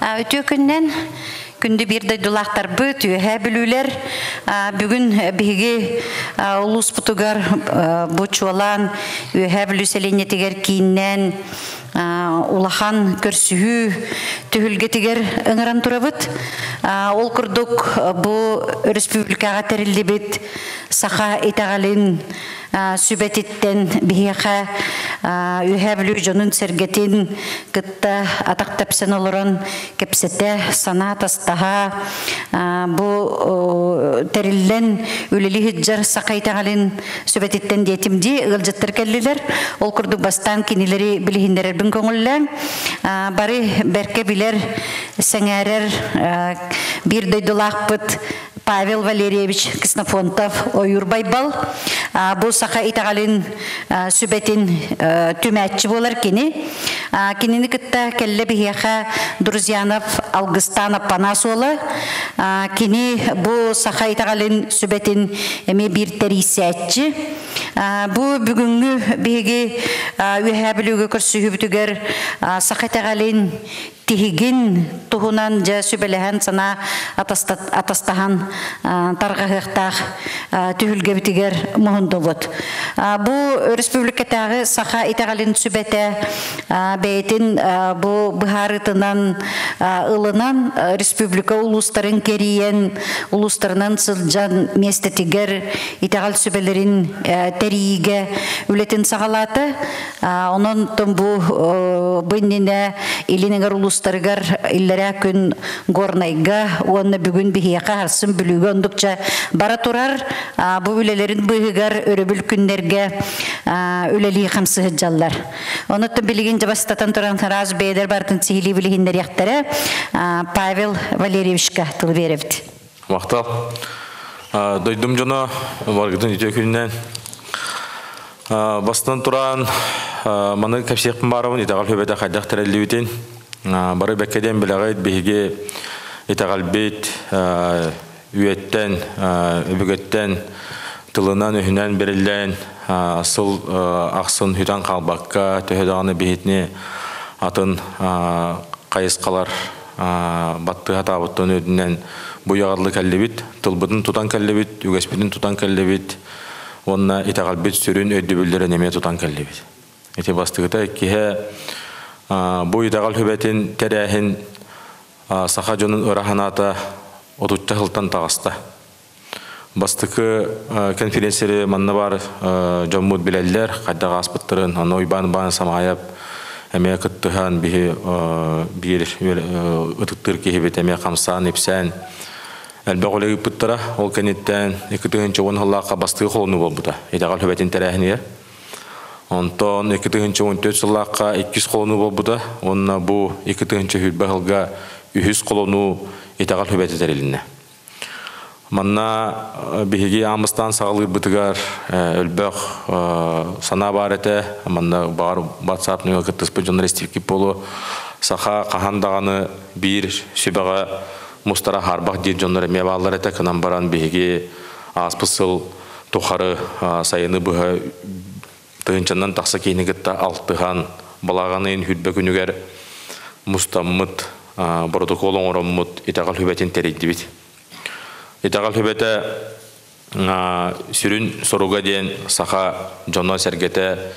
Өтө күннен күнді бірді дұлақтар бұт, үйе білулер. Бүгін бігі ұлыс бұтығар бұтшуалан, үйе білуселенетігер кейіннен улахан көрсühü түһүлгетигер ыңыран турабыт. Ол курдук бу республикага терилдибит саха итагалин сүбетиттен бихиха үйәбілу жонун сергетин кытта атактапсын олорон кепсете сана тастаха бу териллен үлели хиджар саха итагалин сүбетиттен детимди ылжыттыр келлилер. Ол курдук бастан кинилери билихиндерер бин көңүллән бары берке билер сеңәрер бир дойдулакпыт Павел Валерьевич Ксенофонтов ойурбайбал. Бу саха итагалин сүбетин түмәтчі болар кини. Кинини кытта келле бихиаха Друзьянов Алгыстанов Панасуола. Кини бу саха итагалин сүбетин эми бир терисәтчі. Бу бүгүнгү биги үйәбілуге көрсүхү бүтүгер саха итагалин тихигин тухунан жа сүбелеһен сана атастахан таргахтах түһүлге битигер муһундубут. Бу республикатагы саха итагалин сүбете бейтин бу быһарытынан ылынан республика улустарын кериен улустарынан сылжан местетигер итагал сүбелерин териге үлетин сагалаты. Онон бу быннине илинегер улустаргар иллерә күн горнайга онны бүгүн бихияка харсын бүлүгө ондукча бара турар. Бу үлелерин быгыгар өрөбүл күннерге үлели хамсы жаллар. Онотто билигин жабастатан туран раз бейдер бартын сихили билигиндер яктары Павел Валерьевичка тыл беребит. Мактал. Дойдум жона баргытын үтө күннен бастан туран маны капсиякпын барабын итагал хөбөдө кайдак терелдибитин. Бары беккеден билагайт биге итагал бит үйеттен үбүгөттен тылынан өһүнөн берилген асыл аксын хүтан калбакка төһөдөганы бихитне атын кайыскалар батты атабыттан өдүнөн буягарлы каллебит тылбытын тутан каллебит үгөспүтүн тутан каллебит онна итагал бит сүрүн өдүбүлдөрү неме тутан каллебит эти бастыгыта кихе бу итагал хөбетин терехин саха жонун ыраханата отутта хылтан тағаста. Бастықы конференциялы манна бар жоммуд билеллер, қайдаға аспыттырын, аны ойбан-бан самайап, әме күттіған бір ұтықтыр кейбет әме қамсан, епсән. Әлбәқ олегі бұттыра, ол кәнеттен 2010 жыллаққа бастығы қолыны бол бұда. Етағал хөбетін тәрәхін ер. Онтон 2014 жыллаққа 200 қолыны бол бұда. Онына бұл 2010 хүлбә жылға 100 қолыны итагал хөбәте терилинне. Манна биһиги амыстан сагылыр бытыгар өлбөк сана барете, манна бар WhatsApp нуга кыттыспы журналистики полу саха кахандаганы бир сүбага мустара харбак дир жоннор эме баллар эте кынан баран биһиги аспысыл тухары сайыны быга тыгынчандан такса кейнигитта алтыган балаганын хүтбө күнүгер мустаммыт протокол оңороммут итагал хөбетин теридибит. Итагал хөбете сүрүн соруга ден саха жонно сергете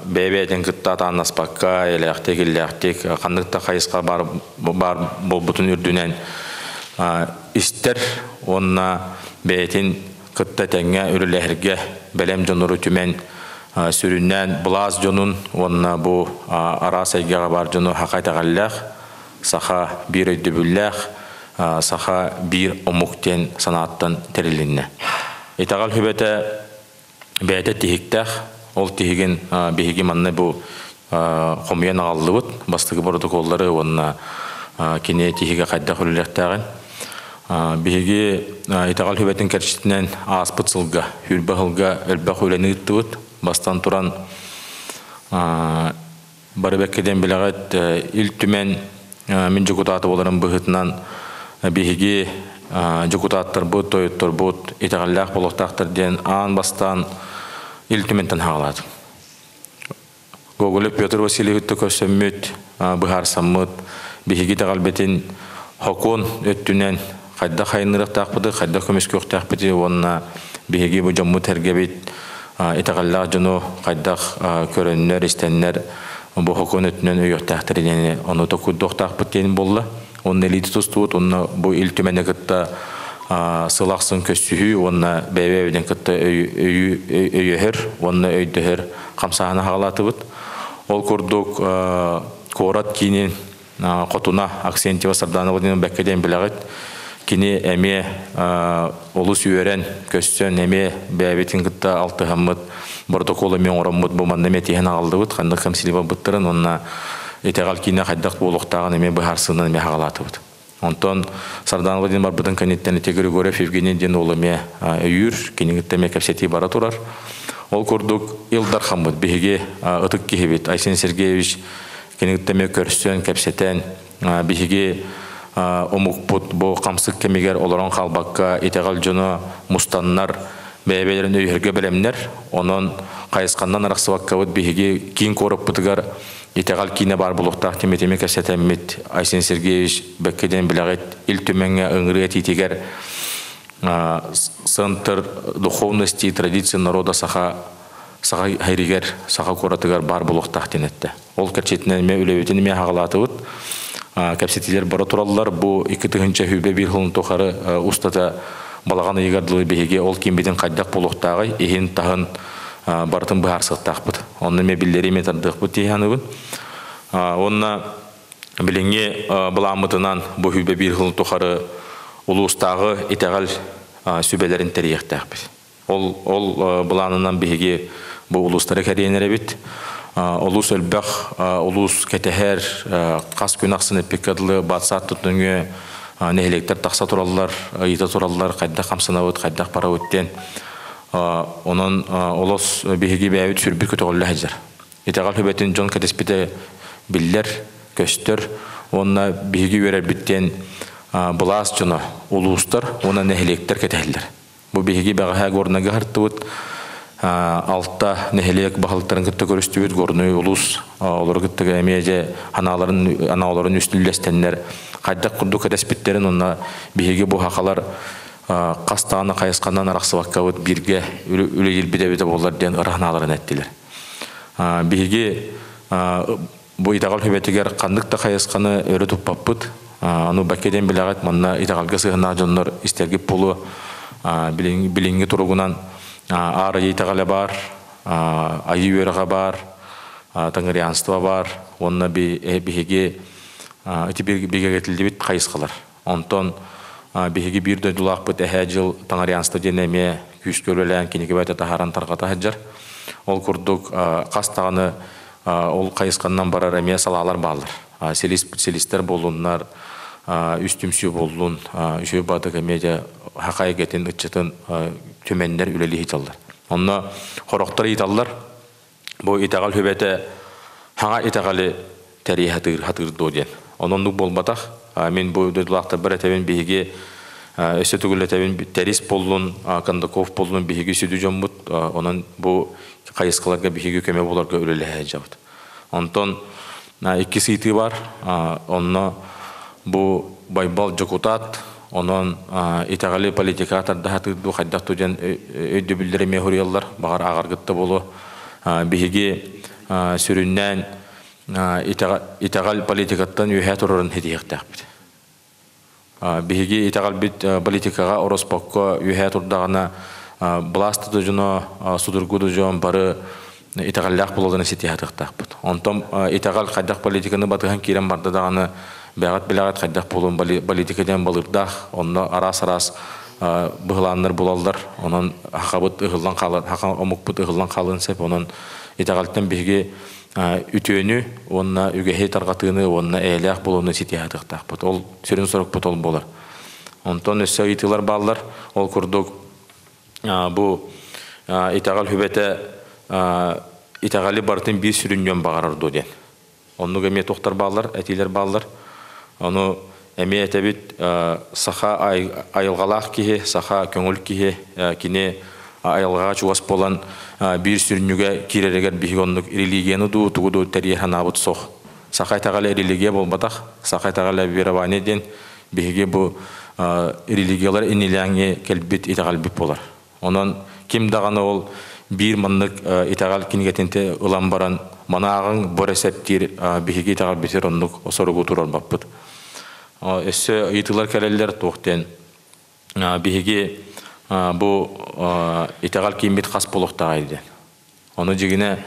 бебеден кытта тааннаспакка электик илектик кандыкта кайыска бар болбутун үрдүнен истер онна бетин кытта теңге үрүлерге белем жонору түмен сүрүннен булаз жонун онна бу ара сайгага бар жону хакайтагаллах саха бир өйдөбүлләх, саха бир омуктен санаттан терилинне. Итагал хөбете бәйте тихиктәх, ол тихиген бихиги манны бу хомиян агаллыбыт, бастыгы протоколлары онна кине тихиге кайдак үлелектәген. Бихиги итагал хөбетин кәрчитинен аспыт сылга, хүрбә хылга өлбәк үләне ыттыбыт, бастан туран бары бәккеден билагат ил түмен мен жукутаты боларын быхытынан биһиги жукутаттар бут тоюттар бут итагаллах болохтактар ден аан бастан илтиментен хагалат. Гоголев Петр Васильевич көсөммүт быхар саммыт биһиги тагалбетин хокон өттүнен кайда хайнырык тақпыды, кайда көмөскө тақпыды, онна биһиги бу жомму тергебит итагаллаа жоно кайда көрөннөр истеннер бу хокон өттүнен өйөктактырыны ону токуддок тақпытын болла. Он элит тустут, онна бу илтүмене кытта сылаксын көссүһү, онна бэбэбиден кытта өйөһөр, онна өйдөһөр камсаана хагалатыбыт. Ол курдук корат кинин котуна Аксентьева Сарданова бәккеден билagыт кини эме олус үйрен көссөн эме бәбетин кытта алтыгаммыт протоколы мен ораммыт бу маннеме тиһен алдыбыт кандык камсилба быттырын онна этегал кине хайдак болуктаган эме быхарсынын эме хагалатыбыт. Онтон Сарданова бар бутын канеттен Григорьев Евгений ден олыме үйүр кинигиттеме капсети бара турар. Ол курдук Илдар Хаммыт биһиге ытык кихибит Айсен Сергеевич кинигиттеме көрсөн капсетен биһиге омукпут бу камсык кемигер олорон халбакка этегал жоно мустаннар бәбелерин өйөргө белемнер. Онон кайыскандан араксыбаккабыт биһиге кин коруп бутыгар этегал кине бар булуктак теметеме капсетеммит Айсен Сергеевич беккеден билagыт илтүмеңе ыңгыры титигер Центр духовности и традиций народа саха хайригер, саха коратыгар бар булуктак тенетте. Ол керчетинен ме үлебетин ме хагалатыбыт. Капсетилер бара тураллар. Бу 2-нче хүбе бир хылын тохары устата балаган ыйгардылы беге ол кимбиден кайдак булуктагы ихин тахын бартын баарсыктакпыт. Онны ме биллери ме тардыкпыт тияныбын. Онна билеңе буламытынан бу хүбе бир хылын тохары улустагы итегал сүбелерин терияктакпыз. Ол буланынан биһиги бу улустары кәренере бит. Улус өлбәх, улус кетехер, кас күнаксын эпикадлы батсат тутуңы нехелектер тақса тураллар, ыйта тураллар, кайда камсынабыт, кайда парабыттен. Онон улус биһиги бәйбит сүрбү көтөгөллө хаҗар. Итегал хөбетин жон катеспите биллер, көстөр, онна биһиги берер биттен булас жона улустар, она нехелектер кетехлер. Бу биһиги бага горнага хартыбыт. Алта нехелек бахалтарын кытта көрүстүбүт горной улус олор кыттыга эмеже аналарын үстүллестеннер кайда курду кадеспиттерин онна биһиги бу хакалар кастааны кайыскандан араксыбаккабыт бирге үле илбидебите болар ден ырахналарын эттилер. Биһиги бу итагал хөбетигер кандыкта кайысканы өрө туппаппыт. Аны бакеден билagат манна итагалга сыгына жоннор истерги пулу билинги туругунан ары итагале бар, айы өрөга бар, таңырянство бар. Онна биһиги биге кетилдибит кайыскалар. Онтон биһиги бир дөдүлакпыт жыл таңырянство денеме күз көрөлөн кинеге бата тахаран таргата хаҗар. Ол курдук кастаганы ол кайыскандан барар эме салалар баалар. Селистер болуннар, үстүмсү болун, үшө баты кемеде хакай кетен ычытын төменнер үлели хиталлар. Онна хороктор италлар. Бу итагал хөбете хага итагалы тарих хатыр доден. Онундук болбатак. Мен бу дөдүлакта бир этебин биһиги өсө түгүлетебин терис болун, Кандаков болун биһиги сүдү жомбут. Онун бу кайыскаларга биһиги көмө болорго үлели хажабыт. Онтон iki сыйты бар. Онно бу байбал жокутат. Онон итагалы политикатарда хатырду хайдак туден өйдө билдиреме хурияллар багар агаргытта болу биһиги сүрүннән итагал политикаттан үйә турарын хедияктакбыт. Биһиги итагал бит политикага ороспокко үйә турдагына бласты жона судургуду жон бары итагаллак болудан сетиятактакбыт. Онтон итагал хайдак политиканы батыган кирен барды даганы бәгат билagат хайдак болун политикадан балырдах, онно арас-арас быгыланнар булалдар. Онон хакабыт ыгылдан калын, хака омукпут ыгылдан калын сеп, онон итагалтан биһиги үтөнү, онна үгеһе таргатыны, онна элях болуну сетиятактакбыт. Ол сүрүн сорок потол болар. Онтон өссө итылар баллар, ол курдук бу итагал хөбете итагалы бартын бир сүрүннөн багарар доден. Онну эме токтар баллар, этилер баллар. Ону эме этебит саха айылгалак кихи, саха көңүл кихи, кине айылгага чугас болан бир сүрүнүгө киререгер бихигонлук религияны тугуду тариханабыт сох сақайтағалы религия болбатақ, сақайтағалы верование ден биһиги бу религиялар иниләңе келбит итагалбит болар. Онан ким даганы ол бир маннык итагал кингетенте ылан баран манагың боресептир биһиги итагалбитер оннук осоругу турар баппыт. Эссе итылар келелер тоқтен биһиги бу итагал кимбит хас болохтагайды. Оны жигине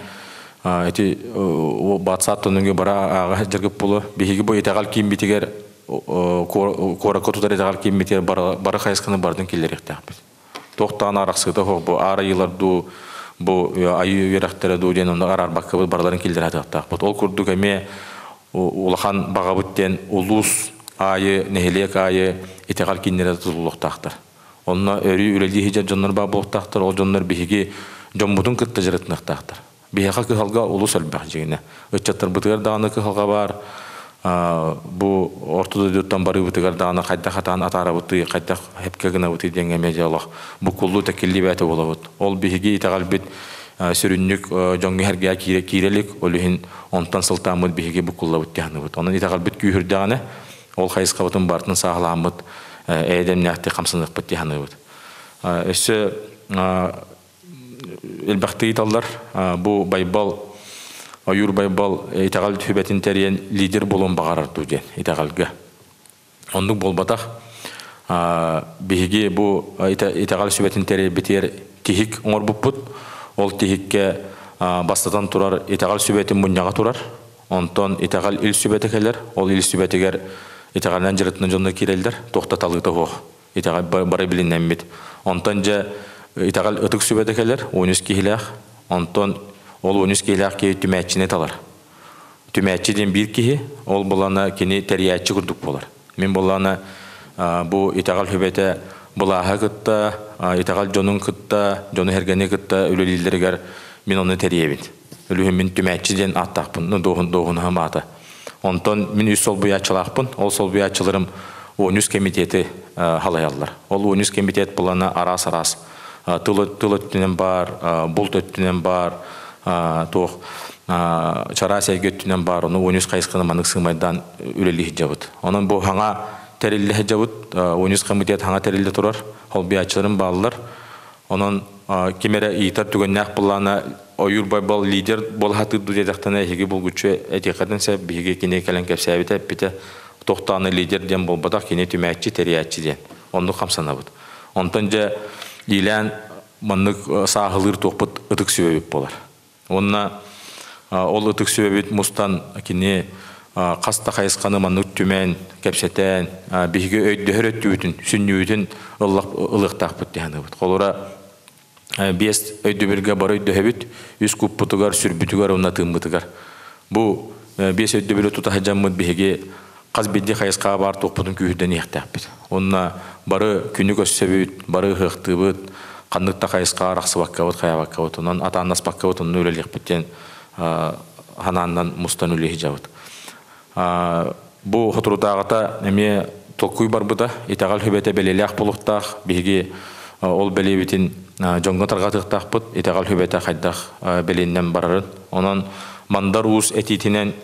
эти батсаттыныңы бара ага жыргып болу биһиги бу итагал кимбитигер коракотудар итагал кимбитер бара хайсканы бардын киллеректакпыт. Тоқтан араксыта хок бу ары йыларду бу аю верахтера ду ден онда арар баккыбыт барларын киллеретактакпыт. Ол курдук эме улахан багабыттен улус айы нехилек айы итагал киннере тулуктактыр. Онна өрү үлелди хижат жоннор ба болуктактыр. Ол жоннор биһиги жомбутун кытта жырытнактактыр. Биһига кыхалга улус албак жигине. Өччаттар бытыгар даганы кыхалга бар. Бу ортодо дюттан бары бытыгар даганы кайда хатан атара быты, кайда хепке гына быты деңеме жалах. Бу куллу текилли бете болобут. Ол биһиги итагал бит сүрүннүк жоңги херге кирелик олухин онтан сылтамыт биһиги бу кулла бут тяныбыт. Онун итагал бит күйүрдаганы ол хайыска бутун бартын сагламыт эдем нахты камсындык бит тяныбыт. Эссе элбахты италлар бу байбал Аюр байбал итагал түбетин терен лидер болон багарар дуден итагалга. Ондук болбатах биһиги бу итагал түбетин тере битер тихик оңор буппут. Ол тихикке бастатан турар итагал түбетин муньяга турар. Онтон итагал ил түбети келер. Ол ил түбетигер итагалдан жырытын жонда кирелдер. Токтаталыты хох. Итагал бары билинен бит. Онтон же итагал ытык түбети келер. 13 кихилах. Онтон ол 13 килах ки түмәтчине талар. Түмәтчиден бир кихи, ол булана кини терияатчы курдук болар. Мен булана бу итагал хөбете булаха кытта, итагал жонун кытта, жону хергене кытта үлелилдергер мен оны териебит. Үлүһүн мен түмәтчиден аттакпын, доғын хамата. Онтон мен үс сол буячылакпын, ол сол буячыларым 13 комитети халаяллар. Ол 13 комитет булана арас-арас. Тыл өттүнен бар, булт өттүнен бар, тоқ чара сәйгөттінен бар, оны 13 қайысқаны манық сыңмайдан үлелі жабыт. Оның бұл хаңа тәрелі жабыт, 13 комитет хаңа тәрелі тұрар, ол биячыларын балылар. Оның кемері ийтар түгеннәқ бұлланы ойыр байбал лидер бол хатырды дедақтаны әйгі бұл күтші әтеқатын сәп, бігі кене кәлін кәпсәбеті әппеті тоқтаны лидер ден бол бадақ кене түмәтчі тәриятчі ден. Оны қамсана бұд. Онтан жа илән манық сағылыр тоқпыт ұтық сөбеп болар. Онна ол ытык сөбет мустан кини каста кайысканы манут түмен кепсетен биге өйдөхөр өттүбүтүн сүннүбүтүн ылыктакпыт дегенбит. Колора бес өйдөбүргө бар өйдөбүт үс куппутугар сүрбүтүгар онна тымбытыгар. Бу бес өйдөбүрө тута хажаммыт биге казбидди кайыска бар топпутун күйдөн ыктакпыт. Онна бары күнү көссөбүт, бары ыктыбыт Қандықта қайысқа арақсы баққауыт, қая баққауыт, онан ата-аннас баққауыт, онын өлелік біттен хананнан мұстан өлегі жауыт. Бұл құтырудағыта әме толқуй бар бұда, итағал хөбеті бәлелі ақ болуқтақ, бейге ол бәлебетін жоңға тарғатықтақ бұд, итағал хөбеті қайдақ бәленнен барарын. Онан мандар уыз әтетінен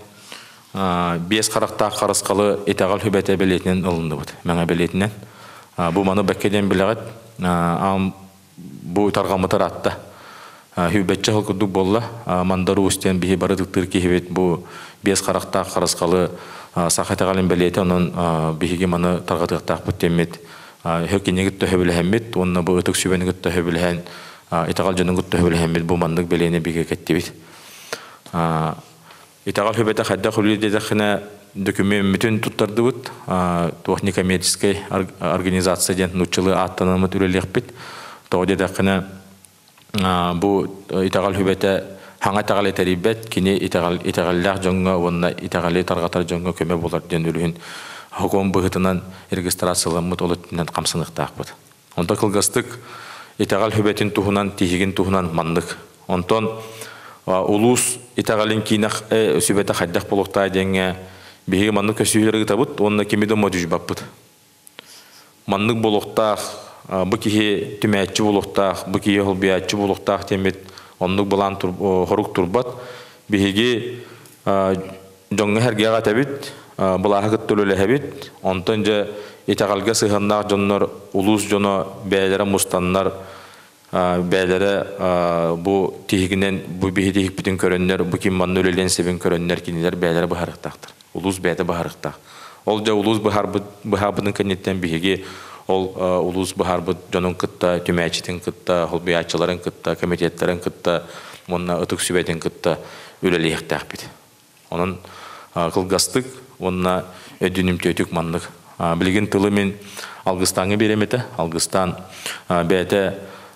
бес қарақтақ қарысқалы итағал хөбеті бәлетінен ұлынды бұд, мәңі бәлетінен. Бұл маны бәккеден біліғат, бу таргамытар атта. Хүбетче хылкудук болла, мандару устен бихи бары тыктыр кихибет бу бес каракта караскалы сахатагалын белете, онун бихиги маны таргатыктак бүттемет. Хөкенегит төһөбүлһәммет, онна бу ытык сүбенегит төһөбүлһән, итагал жөнүгүт төһөбүлһәммет бу мандык белене биге кеттибит. Итагал хөбете хадда хулли дедехне документ бүтүн туттардыбыт, технико-коммерческий организация нучылы аттанымыт үрелекпит. Тоғыде дақына бұл итағал хүбеті хаңа тағалы тәрибет, кені итағаллақ жоңға, онына итағалы тарғатар жоңға көмі болар ден үлігін хукум бұғытынан регистрацияланмыт олыттынан қамсынықтақ бұд. Онда қылғастық итағал хүбетін тұхынан, тихігін тұхынан мандық. Онтон улус итағалын кейінақ сөбеті қайдақ болуқтай денге бейгі мандық көсүйілергі табыд, онына кемеді мөдүж баппыд. Мандық болуқтақ Бұ кихи түмәтчі болуқтақ, бұ кихи холбиятчы болуқтақ темет, онлық болан хорук турбат. Бігеге жоңга хергега табит булаха кыттылы хабит онтон же итагалга сыганнак жоннор улус жоно бәйләре мустаннар бәйләре бу тигинен бу бихитик бүтүн көрөннөр бу ким манны өлелен себен көрөннөр кинилер бәйләре бахарыктактыр улус бәйдә бахарыкта ол же улус бахабының кенеттен биһиги ол улус бахарбыт жонун кытта түмәчитин кытта холбиячыларын кытта комитеттерин кытта монна ытык сүбетин кытта өлелиектак бит онун кылгастык онна өдүнүм төтүк маннык билген тылы мен Алгыстанга беремете Алгыстан бәйте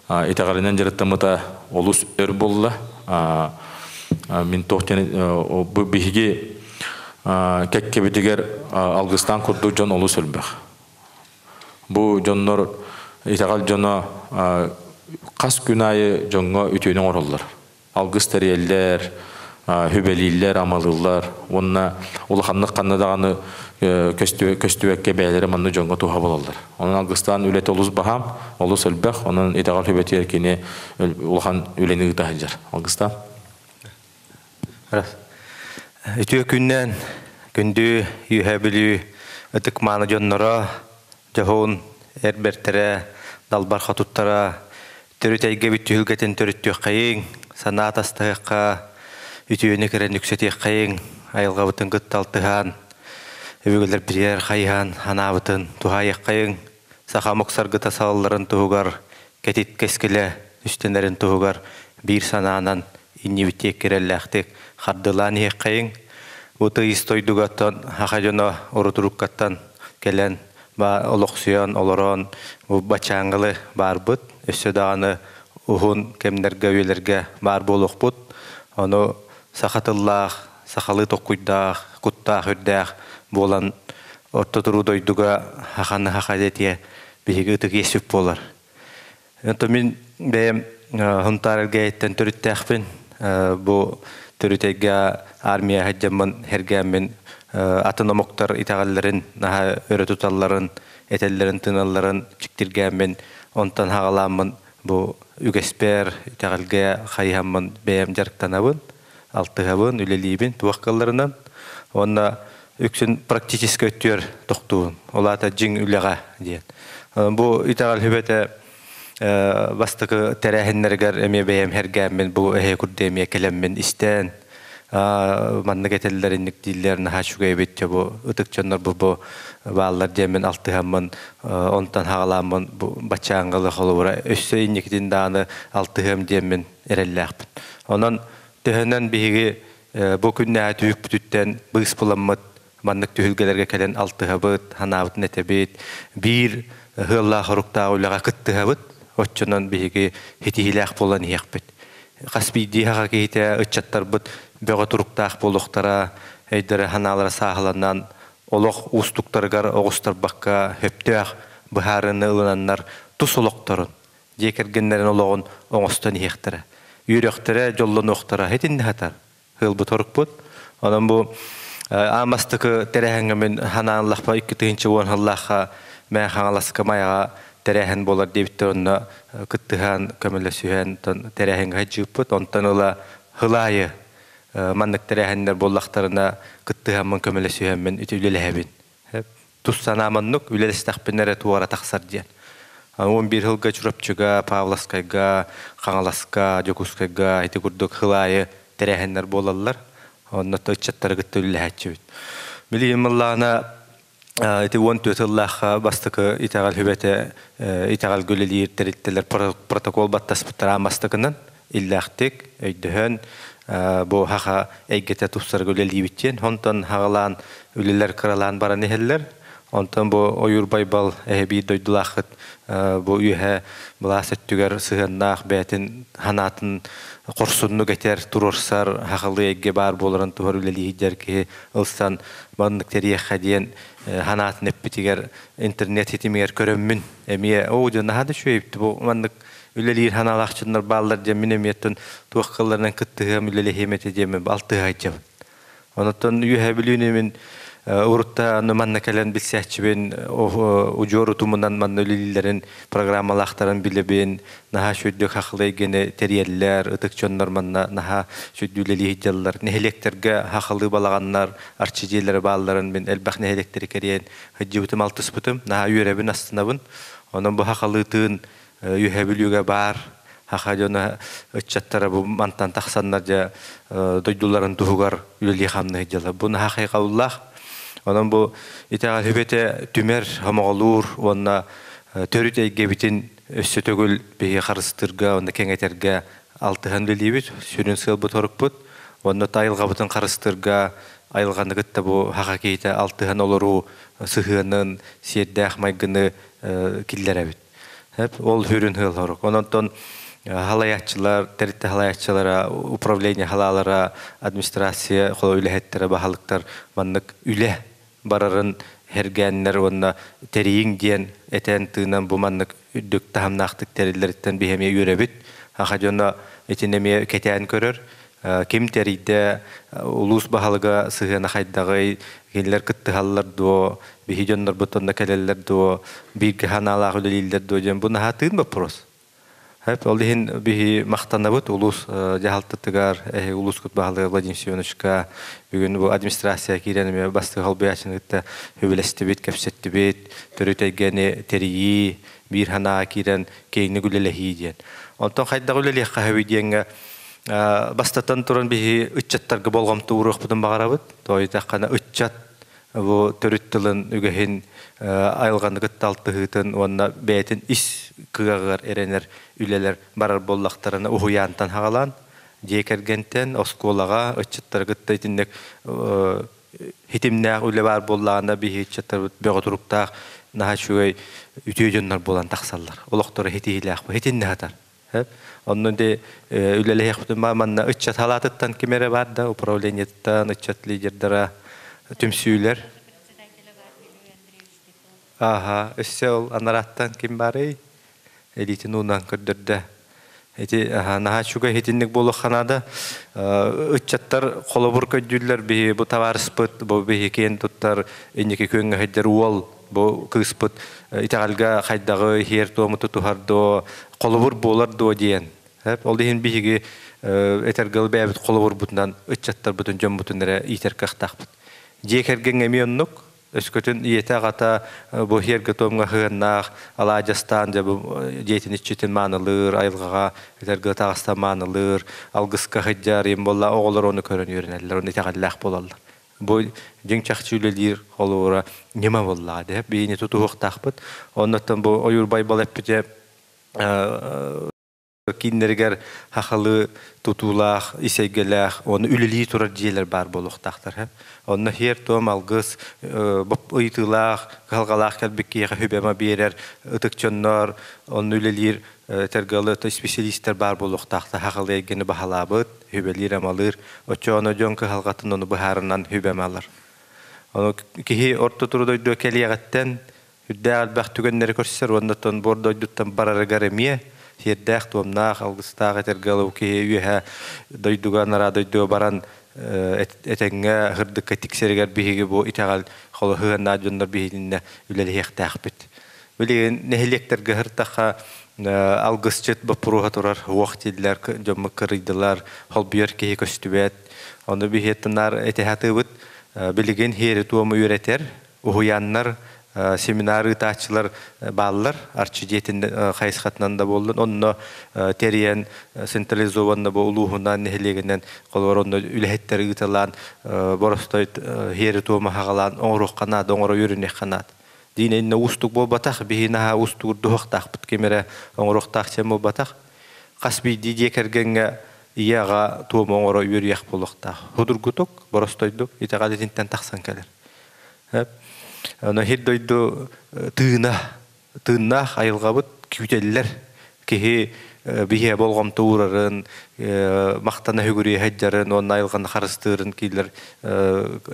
итагарынан жарыттамыта улус өр болла мен тоқтен бу биһиги кеккебитигер Алгыстан курду жон улус өлбөк бу жоннор итагал жоно кас күнайы жонго үтүнүң ороллар Алгыстареллер хүбелилер амалылар онна улаханнык каннадаганы көстүбекке бәйләре манны жонго туха болалар онун Алгыстан үлет улус бахам улус өлбөк онун итагал хүбетер кини улахан үлени тахылжар Алгыстан Ütü günden gündü yühebili ıtık manı jonnora jahon erbertere dalbar hatuttara törüteyge bütühülgeten törüttü kayın sanat astayqa ütüyüne keren yükseti kayın ayılga butun gıttaltıhan evgeler birer kayhan hana butun tuhayı kayın sahamok sargıta sağların tuhugar ketit keskile üstenlerin tuhugar bir sananan inni bitek kerellektik Хардылан ехкайын, уты истойдугаттан, хахажона оруturukkattan келен, ба олоқсуян, олорон, бачаңғылы бар бұд, өсі дағаны ұғын кемдерге өйлерге бар болуқ бұд, оны сақатыллақ, сақалы тоққойдақ, құттақ, үрдәқ болан ортотыру дойдуға хақаны хақадетия бігі үтік есіп болар. Енді мен бәйім ғынтарылға еттен түріттәқпін, бұл Төрүтеге армия хаджамын хергәмен атономоктар итагалларын наха өрөтуталларын этеллерин тыналларын чиктиргәмен онтан хагаламын бу үгеспер итагалга хайхамын бәям жарктанабын алтыгабын үлелибин туаккалларынан онна үксүн практически өттөр токтуун олата жиң үлега диен бу итагал хүбете Бастыкы тәрәһеннәргәр эме бәям һәргәмен бу эһе күрдәмия келеммен истән манны кетелләринник дилләрне хашуга бетчә бу ытыкчаннар бу баллар демен алтыһамын онтан хагаламын бу бачаңгылы холура өссөйникдин даны алтыһам демен эрелләп онан төһәннән биһиге бу күннә түк бүтүттән быз буламмыт маннык төһүлгәләргә келен алтыһабыт ханабыт нетебет бир хылла хорукта улага кыттыһабыт Отчонан биһиги хитилах болан яқпет. Каспи диһага кейте ыччаттар бут бөгө туруктаах болуктара, эйдер ханалар сахаланан олох устуктаргар огустар бакка хөптөөх бахарыны ылананнар тусулокторун. Жекергеннеринологон оңостон яктара. Үйрөктөрө жоллон октара хетинде хатар. Хылбы торукпут. Анан бу амастыкы терехеңмен ханаллахпа 2-нче он халлаха мен ханаласка маяга Терәһен болар дебиттеронна кыттыхан көмөлөсүһен терәһен хаҗыппыт онтан ула хылайы маннык терәһеннәр боллактарына кыттыхан көмөлөсүһен мен үтүлеләһәбин туссанаманнык үлелестәхпеннәре туара тахсар диен 11 елга чурапчыга Павловскайга Каңаласка Жокускайга әйте күрдүк хылайы терәһеннәр болалар онна тачаттар кыттыләһәчүт милималлана Эти тыллах бастыкы итагал хүбете итагал гөлелир териттелер протокол баттаспыттара мастыкынан иллахтик өйдөһөн бу хаха эйгете туссар гөлелибиттен онтон хагалан үлелер кыралан баран эхеллер онтон бу оюр байбал эби дойдулахыт бу үйе буласеттүгер сыгыннах бетин ханатын корсунну кетер турурсар хагылы эге бар боларын тугар үлелиһидер ки ылсан баннык терияха диен ханатын эппитигер интернет хитимигер көрөммүн эмие оожона хады шөйүптү бу баннык үлелиир ханалакчындар балдар же минеметтен туаккаларынан кыттыгам үлелихемете деме алтыга айтжабын онотон үйе билүүнү мен урутта манна келен билсәчбен ужору тумунан манна лилерин программалахтарын билебен наха шөйдө хакылы гене терьерлер ытыкчоннор манна наха шөйдүлели жаллар нехелектерге хакылы балаганнар арчыжелер бааларын мен элбах нехелектери керен хыжыбытым алтыспытым наха үйребин астынабын онон бу хакылытын үйөбүлүгө бар хахажона чаттара бу мантан таксаннар жа дойдуларын тугар үлели хамны жала бу хакыйкаллах онон бу итага хөбете түмер хамоголур онна төрүтейге битин өссөтөгүл беге карыстырга онда кеңетерге алтыхан лилибит сүрүн сыл бу торукпут онда тайылга бутун карыстырга айылгандыгытта бу хакакейте алтыхан олору сыхынын сиеддах майгыны киллеребит хеп ол хүрүн хыл торук онтон халаячылар, теритте халаячылара, управление халалара, администрация, холо үлехеттері, бахалықтар, маннык үле барарын хергеннер, онна терейін ден, этен тыынан bu маннык үддік тахамнақтық терилеріттен бихеме үйребіт. Аха жона етінеме кетен көрір. Кем терейді улус бахалыға сығына қайдағы келер кітті халылар дуо, бихи жондар бұтонда келелер дуо, біргі ханалағы үлелілер дуо жен. Бұны хатығын ба прос? Hep oldihin bihi maqtanabut ulus jahaltıtıgar ulus kut bahalı Vladimir Semyonovичка bugün bu administrasiya kirenme bastı halbayachınıkta hübelestibit kapsettibit törütegeni teriyi bir hana kiren keyni gülelehi diyen. Ondan qayda güleleh qahavi diyenge bastatan turan bihi ücçattarga bolgamtı uruq budun bağarabıt. Toyda qana ücçat bu törüttülün ügehin ayılgandı gıttaltıhıtın onna beytin is kıgağır erener üleler barar bollaqtarına uhuyantan hağalan jekergenten oskolaga öçüttar gıtta itinnek hitimnaq üle bar bollağına bir hitçattar beğoturuqtaq naha şugay ütüyönler bolan taqsallar oloqtora hitihilaq bu hitinne hatar hep onun de ülele yaqtın manna öççat halatıttan kimere var da upravleniyettan öççat liderdara tümsüyler aha össel anarattan kim bari elitin unan kördürde eti naha şuga hitinlik bolu xanada öççattar kolobur köjüller bi bu tavarıspıt bu bi ken tuttar eniki köngü heder wol bu kıspıt itagalga qaydağı her tomu tutuhardo kolobur bolar do diyen hep oldihin bigi etergal bebit kolobur butundan öççattar butun jom butunlara iter kaqtaqpıt jekergen emiyonnuk Öskütün iyete gata bu herge tomga hığınaq, alajastan bu jetin iççetin manılır, ayılgağa eterge tağıstan manılır, algıska hıccar, bolla oğullar onu körün yöreneller, onu etegallaq bolallar. Bu jeng çaqçülelir olura nima bolladı, hep beyni tutuğuq taqpıt. Ondan bu oyur baybal epite kinlerger haqalı tutulaq, iseygelaq, onu üleli turar diyeler bar boluqtaqtar hep. Onu her tom algız bop uytılaq, qalqalaq kelbekki hübema berer, ıtıkçonlar, onu ülelir tergalı spesialistler bar boluqtaqta haqalı egeni bahalabıt, hübelir amalir, oçono jonka halqatın onu baharından hübemalar. Onu kihi orta turudoydu keliyagatten hüddəl bax tügənləri körsər, ondan bordoyduttan bararıgar emiye, Herdaq tuamnaq algıstaq etergalı ki üye doyduga nara doyduga baran etenge hırdıkka tikseriger bihigi bu itagal xolo hığanna jonlar bihinne üleli hextaqbit. Böyle nehelekterge hırtaqa algısçet bapuruha turar waqtidler jomma kırıydılar holbiyor ki köstübet. Onu bihetnar etehatıbıt bilgin heri tuamı üreter uhuyanlar seminarı taçılar ballar arçijetin qayısqatnan da boldun onno teriyen sentralizovanna bu uluhundan nehelegenden qolwaronda ülehetleri ıtalan borostoy heri toma hagalan oğruq qanat oğru yürünek qanat dinenne ustuk bol bataq bihinaha ustuk duhaq taqpıt kemere oğruq taqçem bol bataq qasbi dije kergenge iyaga toma oğru yürüyek boluqta hudurgutuk borostoyduk itaqadetinten taqsan keler hep Ana hiddoydu tığına ayılgabıt küteller ki bihe bolgam tuğrarın maqtana hügüri heccarın onun ayılgan qarыстырın kiler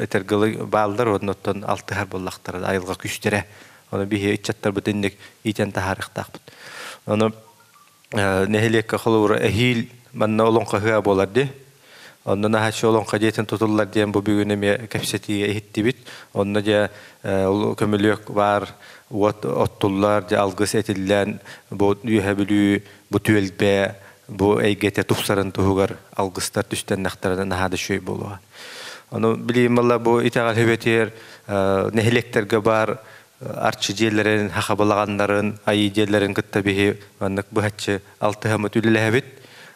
etergalı ballar ondan altı her bollaqtar ayılga küçtere onu bihe içattar bütünlük iten tarix taqbıt onu nehelek qalur ehil manna olon qahya bolardı Ondan haşa olan kajetin tutullar diyen bu bugüne me kapasiteye ehittibit. Ondan ja kömülük var. Ottullar ja algıs etilen bu yühebilü bu tüelbe bu eygete tupsarın tuhugar algıstar düşten naktardan hada şey bolu. Onu bileyim valla bu itagal hübetiyer nehlekterge var arçıcıların hakabalağanların ayıcıların kıttabihi anlık bu hatçı altı hamut ülelehebit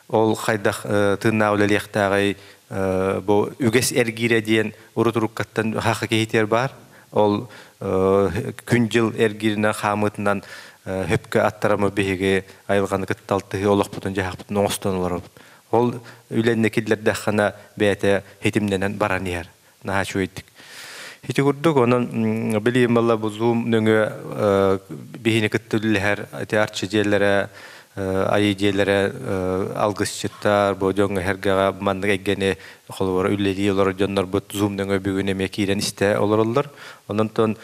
ol kaydak tığına uleliyaktağı bu üges ergire diyen uruturukkattan hakiki hiter var ol küncil ergirine hamıtından hepke attarama bihige ayılganı kıttaltığı olaq butun jahaq butun oğustan olar ol ülenekiller dağına beyte hetimdenen baran yer naha şöydük hiç kurduk onun bileyim valla bu zoom nöngü bihini kıttılliher arçıcılara ayıcılara algısçıttar bu jonga hergaga mandık eggeni kolvara ülleli olar jonlar bu zoom nöngü bugüne mekiren iste olurlar ondan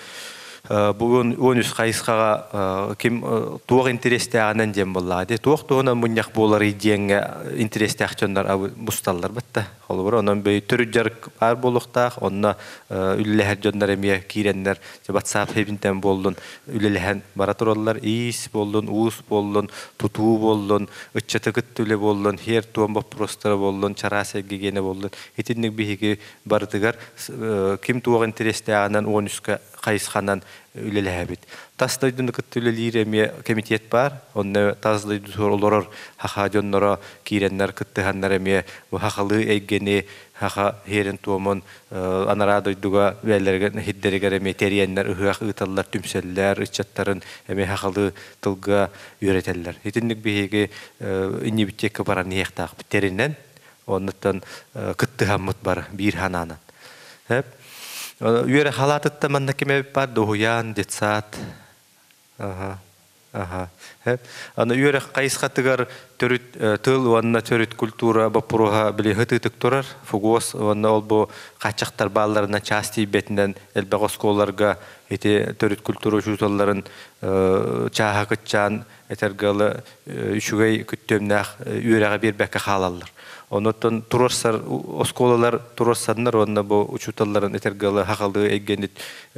bugün 13 kayıskaga kim tuğ interestağından jem bolladı. Tuğ tuğuna munyak bolları diyenge interestağçonlar mustallar batta. Holbur onun bir türü jarık var boluqtaq. Onna ülleher jonlar emiye kirenler WhatsApp hebinden boldun. Üllehen baratorlar is boldun, us boldun, tutu boldun, ıççatı kıttüle boldun, her tuğun boprostara boldun, çarasege gene boldun. Hitinlik bihigi barıtıgar kim tuğ interestağından 13 kayıskandan ülelehebit. Tasdaydın kıttüleliyre mi komitet var. Onne tasdaydı sorulur haha jonlara kirenler kıttıhanlar emiye bu hakalı eggeni haka herin tuğumun anaradoyduga velerge hidderiger emi teriyenler ıhıaq ıtallar tümseller ıçatların emi hakalı tılga üreteller. Hitinlik bihigi inni bitecek baran niyektaq biterinden ondan kıttıhamut var bir hananan. Hep üyere halatıtta mandakime var doğuyan detsat. Aha. Hep ana üyere kayıskatıgar törüt tıl vanna törüt kultura bapuruha bile hıtıtık turar. Fogos vanna ol bu kaçaktar bağlarına çasti betinden elbağız kollarga eti törüt kultura jutalların çaha kıtçan etergalı üşügey küttümnaq üyereğe bir bekka halallar. Ondan turorsar oskolalar turorsanlar onna bu uçutalların etergalı hakalı eggenit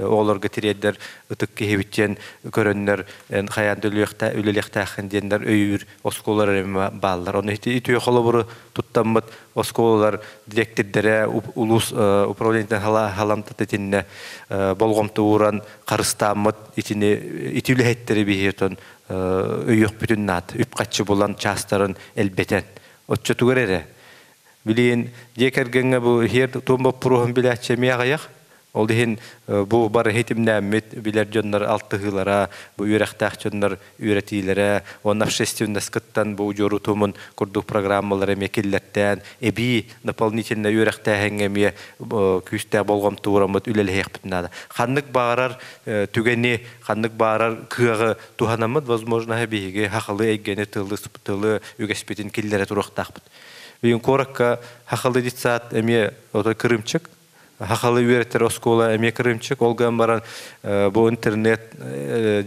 oğlarga tireder ıtık kehebitchen körönler en hayandölüyekta ülelektaxın diyenler öyür oskolalar bağlar. Onu itiyo kolaburu tuttamıt oskolalar direktirdere ulus upravleniyetten halamtat etinne bolgomtu uğran karıstamıt itini itülehetleri bihiyeton öyük bütün nat üpkaççı bulan çastarın elbeten. Otça tugarere. Bilin jekergenge bu her tomba prohum bilaçe miyayak. Oldihin bu bar hetimnämmet biler jonlar altıhılara bu ürektaqçonlar üretilere on общественный скыттан bu jorutumun kurduk programmaları mekillerden ebi дополнительно ürektahengeme küste bolgam turamut ülelehek bitnada. Xanlık bağırar tügeni xanlık bağırar kığı tuhanamut возможно hebige haqlı eggene tılı ügespetin killere turuqtaqbıt. Bugün korakka haqlı ditsat eme oto kırımçık haqalı üretler oskola emek kırımçık olgan baran bu internet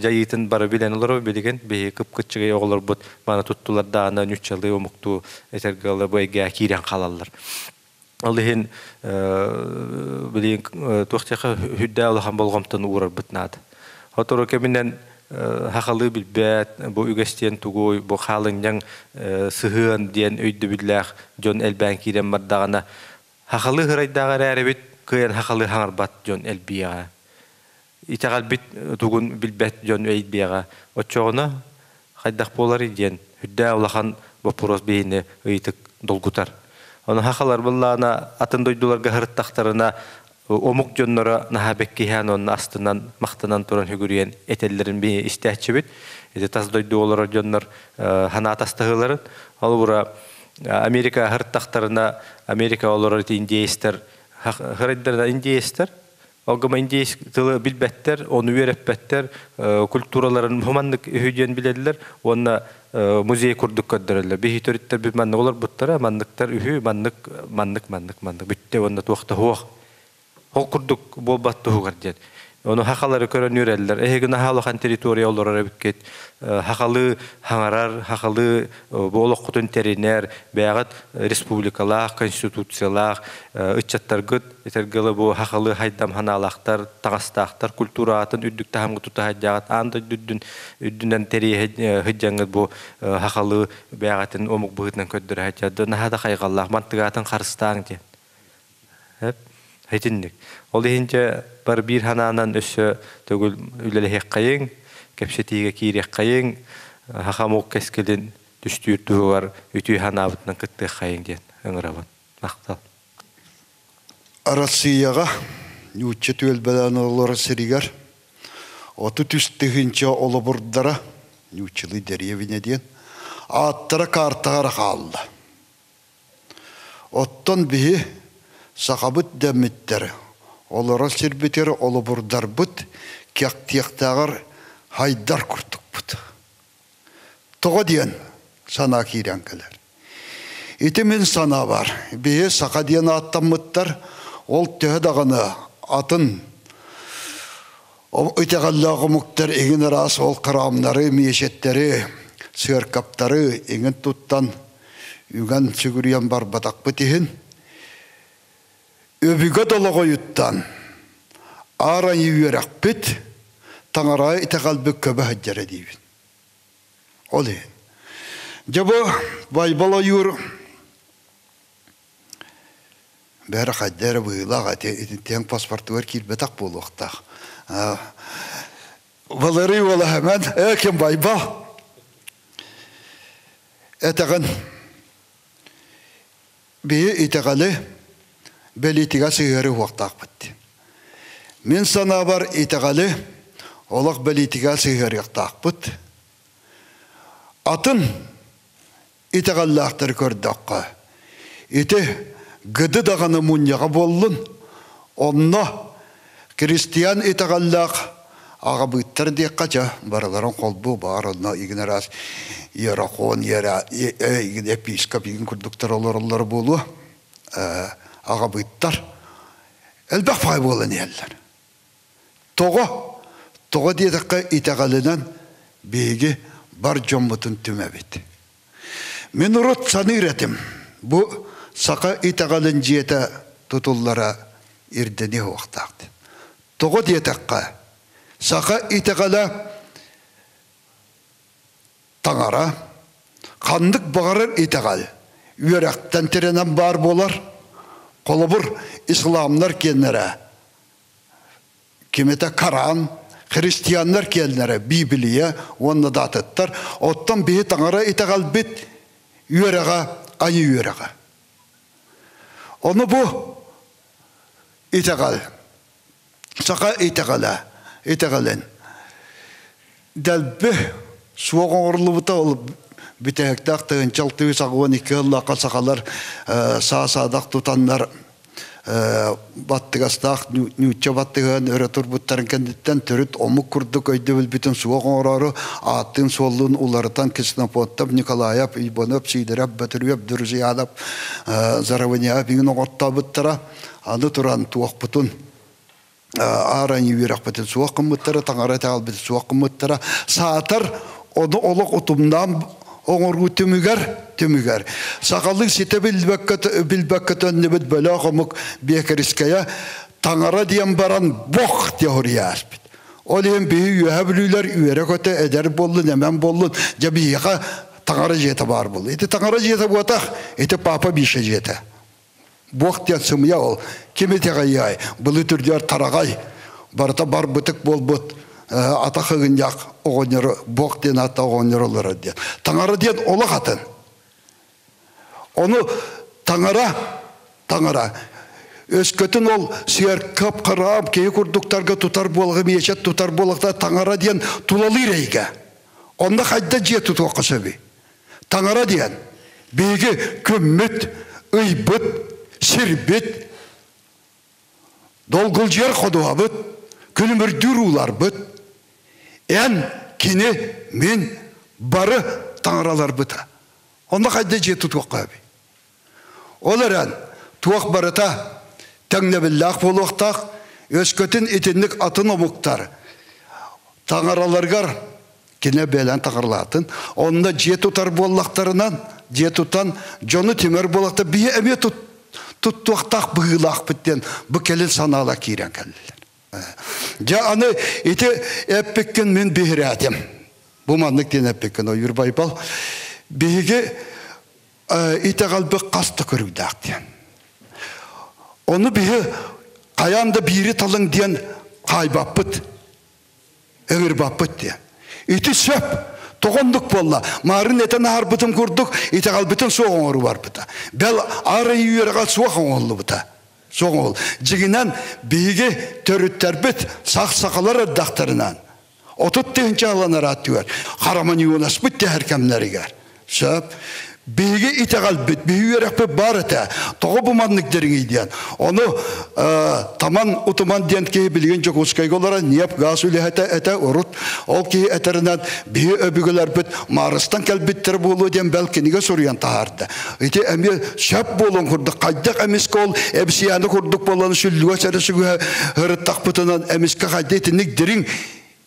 jayıtın bara bilen olur bilgen be kıpkıçıga oğlar bu bana tuttular dağına nüçalı omuktu etergalı bu ege kiren kalallar. Alhin bilin tuğçaqa hüdde alhan bolgamtan uğrar bitnad. Hotoro keminden haqalı bilbet bu ügesten tugu bu halınjan sıhın diyen öydü billah John Elben kiren mardağına haqalı hıraydağa erebit kıyan haqalı hangarbat John Elbiya. İtagal bit tugun bilbet John Elbiya. Oçoğuna qaydak bolary diyen hüdde olahan bopuros beyni ıytık dolgutar. Onu haqalar billana atın doydularga hırıttaqtarına omuk jonlara nahabekki han onun astından maqtanan turan hügüriyen etellerin bir istihçibit. Ede tas doydu olar jonlar hanat astahıların. Al bura Amerika hırıttaqtarına Amerika olar indiyester hırıddarda indiyester. Ogama indiyes tılı bilbetler, onu üyereppetler, kulturaların humanlık hücyen bilediler. Ona müziği kurduk kadarıyla. Bir hitoritler bir manlık olur buttara, manlıklar ühü, manlık. Bitti onda tuğakta huaq. Hol kurduk bol battı huğar diyen. Onu hakaları körünürler. Ehegin halıkan teritoriya olarak bükket. Hakalı hangarar, hakalı boğuluk kutun teriner, beyağıt respublikalar, konstitusiyalar, ıççatlar gıd, etergili bu hakalı haydam hanalaktar, tağastağıttar, kulturatın üddükte hamgı tuta hacağıt, anda üddünden teriye hıccangıd bu hakalı beyağıtın omuk bıhıtından köddür hacağıdı. Nahada kaygallah, mantıgatın karıstağın diyen. Hep. Hetindik. Ol ehince bar bir hananan össö tögül ülelehek kayın, kepsetiğe kirek kayın, hakamok keskelin düştüğü var, ütüy hanabıtından kıttığı kayın diyen. Öngıraban. Maqtal. Arasıyaga, nüçe tüelbeden olara seriger, otu tüstühünce olaburdara, nüçe lideriyevine diyen, attara kartağara kaldı. Ottan bihi, Sakabıt demitleri, olara sirbeteri olaburdar bıt, kyak-tiyaktağır haydar kurtuk bıt. Toğa diyen sana kiren keler. İtimin sana var, bihe saka diyen attamıttar, ol töhe dağını atın, öteğallağı muktar egin arası ol kıramları, miyeşetleri, sığırkapları, egin tuttan, ügen sügürüyen bar batak bıtihin, öbüge dolağı yuttan, aran yürek bit, tanaraya itekalbı köbe haccara deyibin. Olayın. Jabı baybala yur, beri haddere bıyılağa, ten pasportu var kilbetak buluqtaq. Vaları ola hemen, kim baybal? Eteğin, bir itekali, belitiga sığırı vaqtaq bitti. Min sana var itegali, olaq belitiga sığırı vaqtaq bitti. Atın itegalliaqtır kördaqqa. Ite gıdı dağını munyağa bollun, onna Hristiyan itegalliaq ağa bıttır diqqaca, baraların kolbu var, onna igneras yarakon, episkop, igin kurduktar olur bolu, ağa bıttar. Elbaq fay bolan yerler. Toğa diye dakika itegallinan bilgi bar jommutun tümebit. Men urut sanır etim. Bu saka itegalin jiyete tutullara irdeni vaqtaqdı. Toğa diye dakika saka itegala tangara kandık bağırır itegal. Yürekten terenen bar bolar. Kolubur İslamlar kendilere. Kimete Karan, Hristiyanlar kendilere Bibliye onu da atıttar. Ottan bihi tangara itegal bit yüreğe, ayı yüreğe. Onu bu itegal. Saka itegalen. Delbi suğun orlu buta olup bitehektak tığın çaltığı sağıvan iki yıllaka sakalar sağ-sağdak tutanlar battıgastaq nütçe battığın öğretur butların kenditten törüt omuk kurduk öydübül bütün suğun orarı attığın solluğun ularıtan kisnapottap Nikolayev, İbanov, Siderep, Betürüyep, Dürziyadap, Zaravaniyev, bugün oğutta buttıra adı turan tuğuk butun aran yürek bütün suğuk buttıra tangara teal bütün suğuk buttıra saatar onu oluk utumdan oğurgu tümüger. Sakallık site bilbekket önlebet böyle ağımık bekeriskaya tangara diyen baran bok diye oraya aspit. Olayın bihi yüheblüler üyere köte eder bollun, hemen bollun. Cebi yaka tangara jete var bol. Eti tangara jete bu atak, eti papa bir şey jete. Bok diyen sımıya ol. Kimi tegayay, bılı türdüyer taragay. Barata bar bıtık bol bıt. Ataqığın yak oğunları, bok diyen hatta oğunları olur diyen. Tangara diyen ola katın. Onu tangara. Özkötün ol siyer kap karab keyi kurduktarga tutar bolğı miyeşet tutar bolğda tangara diyen tulalı reyge. Onda kayda ciye tutu okasabi. Tangara diyen bilgi kümmüt, ıybıt, sirbit, dolgulciyer koduabıt, külümür dürülar bıt. En kini min barı tangaralar bıta. Onda kayda ciye tutu okabi. Olaran tuak barıta tengne billah boluqtaq Өскөтін итинник атын омуктар. Таңараларгар кене бәлән тағырлатын. Онда же тұтар боллақтарынан, же тұтан жоны темір болақта бие әме тұттуақтақ бұғылақ біттен бұл келін санала кейрен кәлілер. Жа аны ити әппеккен мен бейірі әдем. Бұл маңнық ден әппеккен ойыр байбал. Бейге ити қалбы қасты көрігді ақтен. Оны бейі қаянда бейірі талың ден қайбаппыт, өңір баппыт ден. Ити сөп, тоғындық болла. Марын әтін арбытын көрдік, ити қалбытын соғын оры бар бұта. Бәл ары үйері қал соғын олы бұта. Соғын ол. Жігінен бейге төріттер біт, сақ-сақалар әддақтарынан. Отыт дейінші аланар аттығар. Қараман үйінас бұтты әркемлерігер. Сөп. Бейге ите қалбыт, бейге өрәкпі бар әті. Тоғы бұманлықдеріңейден. Оны таман ұтыман ден кей білген жоқ ұскайғы олара неп газ үлі әті ұрыт. Ол кей әтірінен бейге өбігілер бүт марыстан кәлбіттер болу ден бәлкенеге сұрыян тағарды. Ете әме сөп болуын құрдық. Қайдық әмескі ол әбісияны құрдық болуын сүлліға сәрісігі ғырыттақ бұтынан әмескі қайдетінік дірің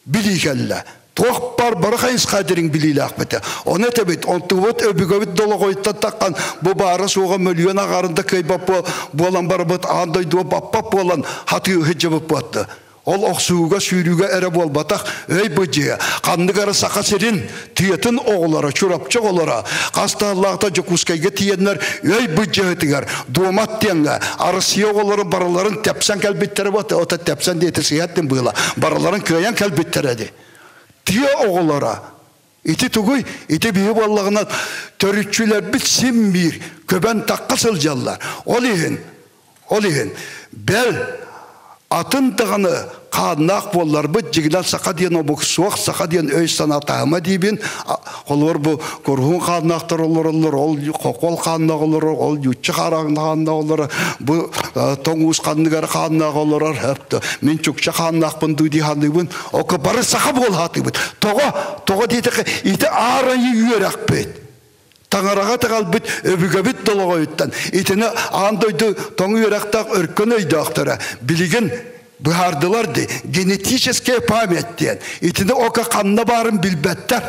білі кәлі. Тоқ бар барықайынс қадырың білейлі ақпеті. Оны әтебет, онтығыт өбігөвіт долы қойыттан таққан бұл бары соға мөлген ағарында көйбап болан бары бұт, андайды баппап болан хаты үхіджі бұтты. Ол оқсуға, сүйріге әрі болбатақ өй бұджия. Қандығары сақа серін түйетін оғылары, чурапчы оғылары. Қастағылағыта жүкускайға тиенлер өй бұджия өтігер. Дуамат теңі, арысия оғылары бараларын тәпсен кәлбеттері бұты. Ота тәпсен дейті сияттен бұйла. Бараларын көйен кәлбеттері. Тие оғылара. Ити түгій, ити бейі боллағынан төрітчілер біт симбір, көбен таққа сылжалар. Ол еген, бәл атын тағаны қадынақ боллар бұд, жігінен сақа дейін обық суақ, сақа дейін өй санатағыма дейбін, олар бұл көргін қадынақтар олар, ол қоқол қадынақ олар, ол ютчы қадынақ олар, бұл тоңыз қадынығар қадынақ олар, әпті, мен чүкші қадынақпын дүйді қадынығын, оқа бары сақа бол хатығын. Тоға дейдіқі, иті арайы үйер ақпет. Таңараға тағал бүт, өбігі бүт долығы өттен. Итіні андойды тоңы өрақтақ өркін өйді ақтыра. Білігін бұхардылар де, генетическая память ден. Итіні оқа қанына барын білбәттер.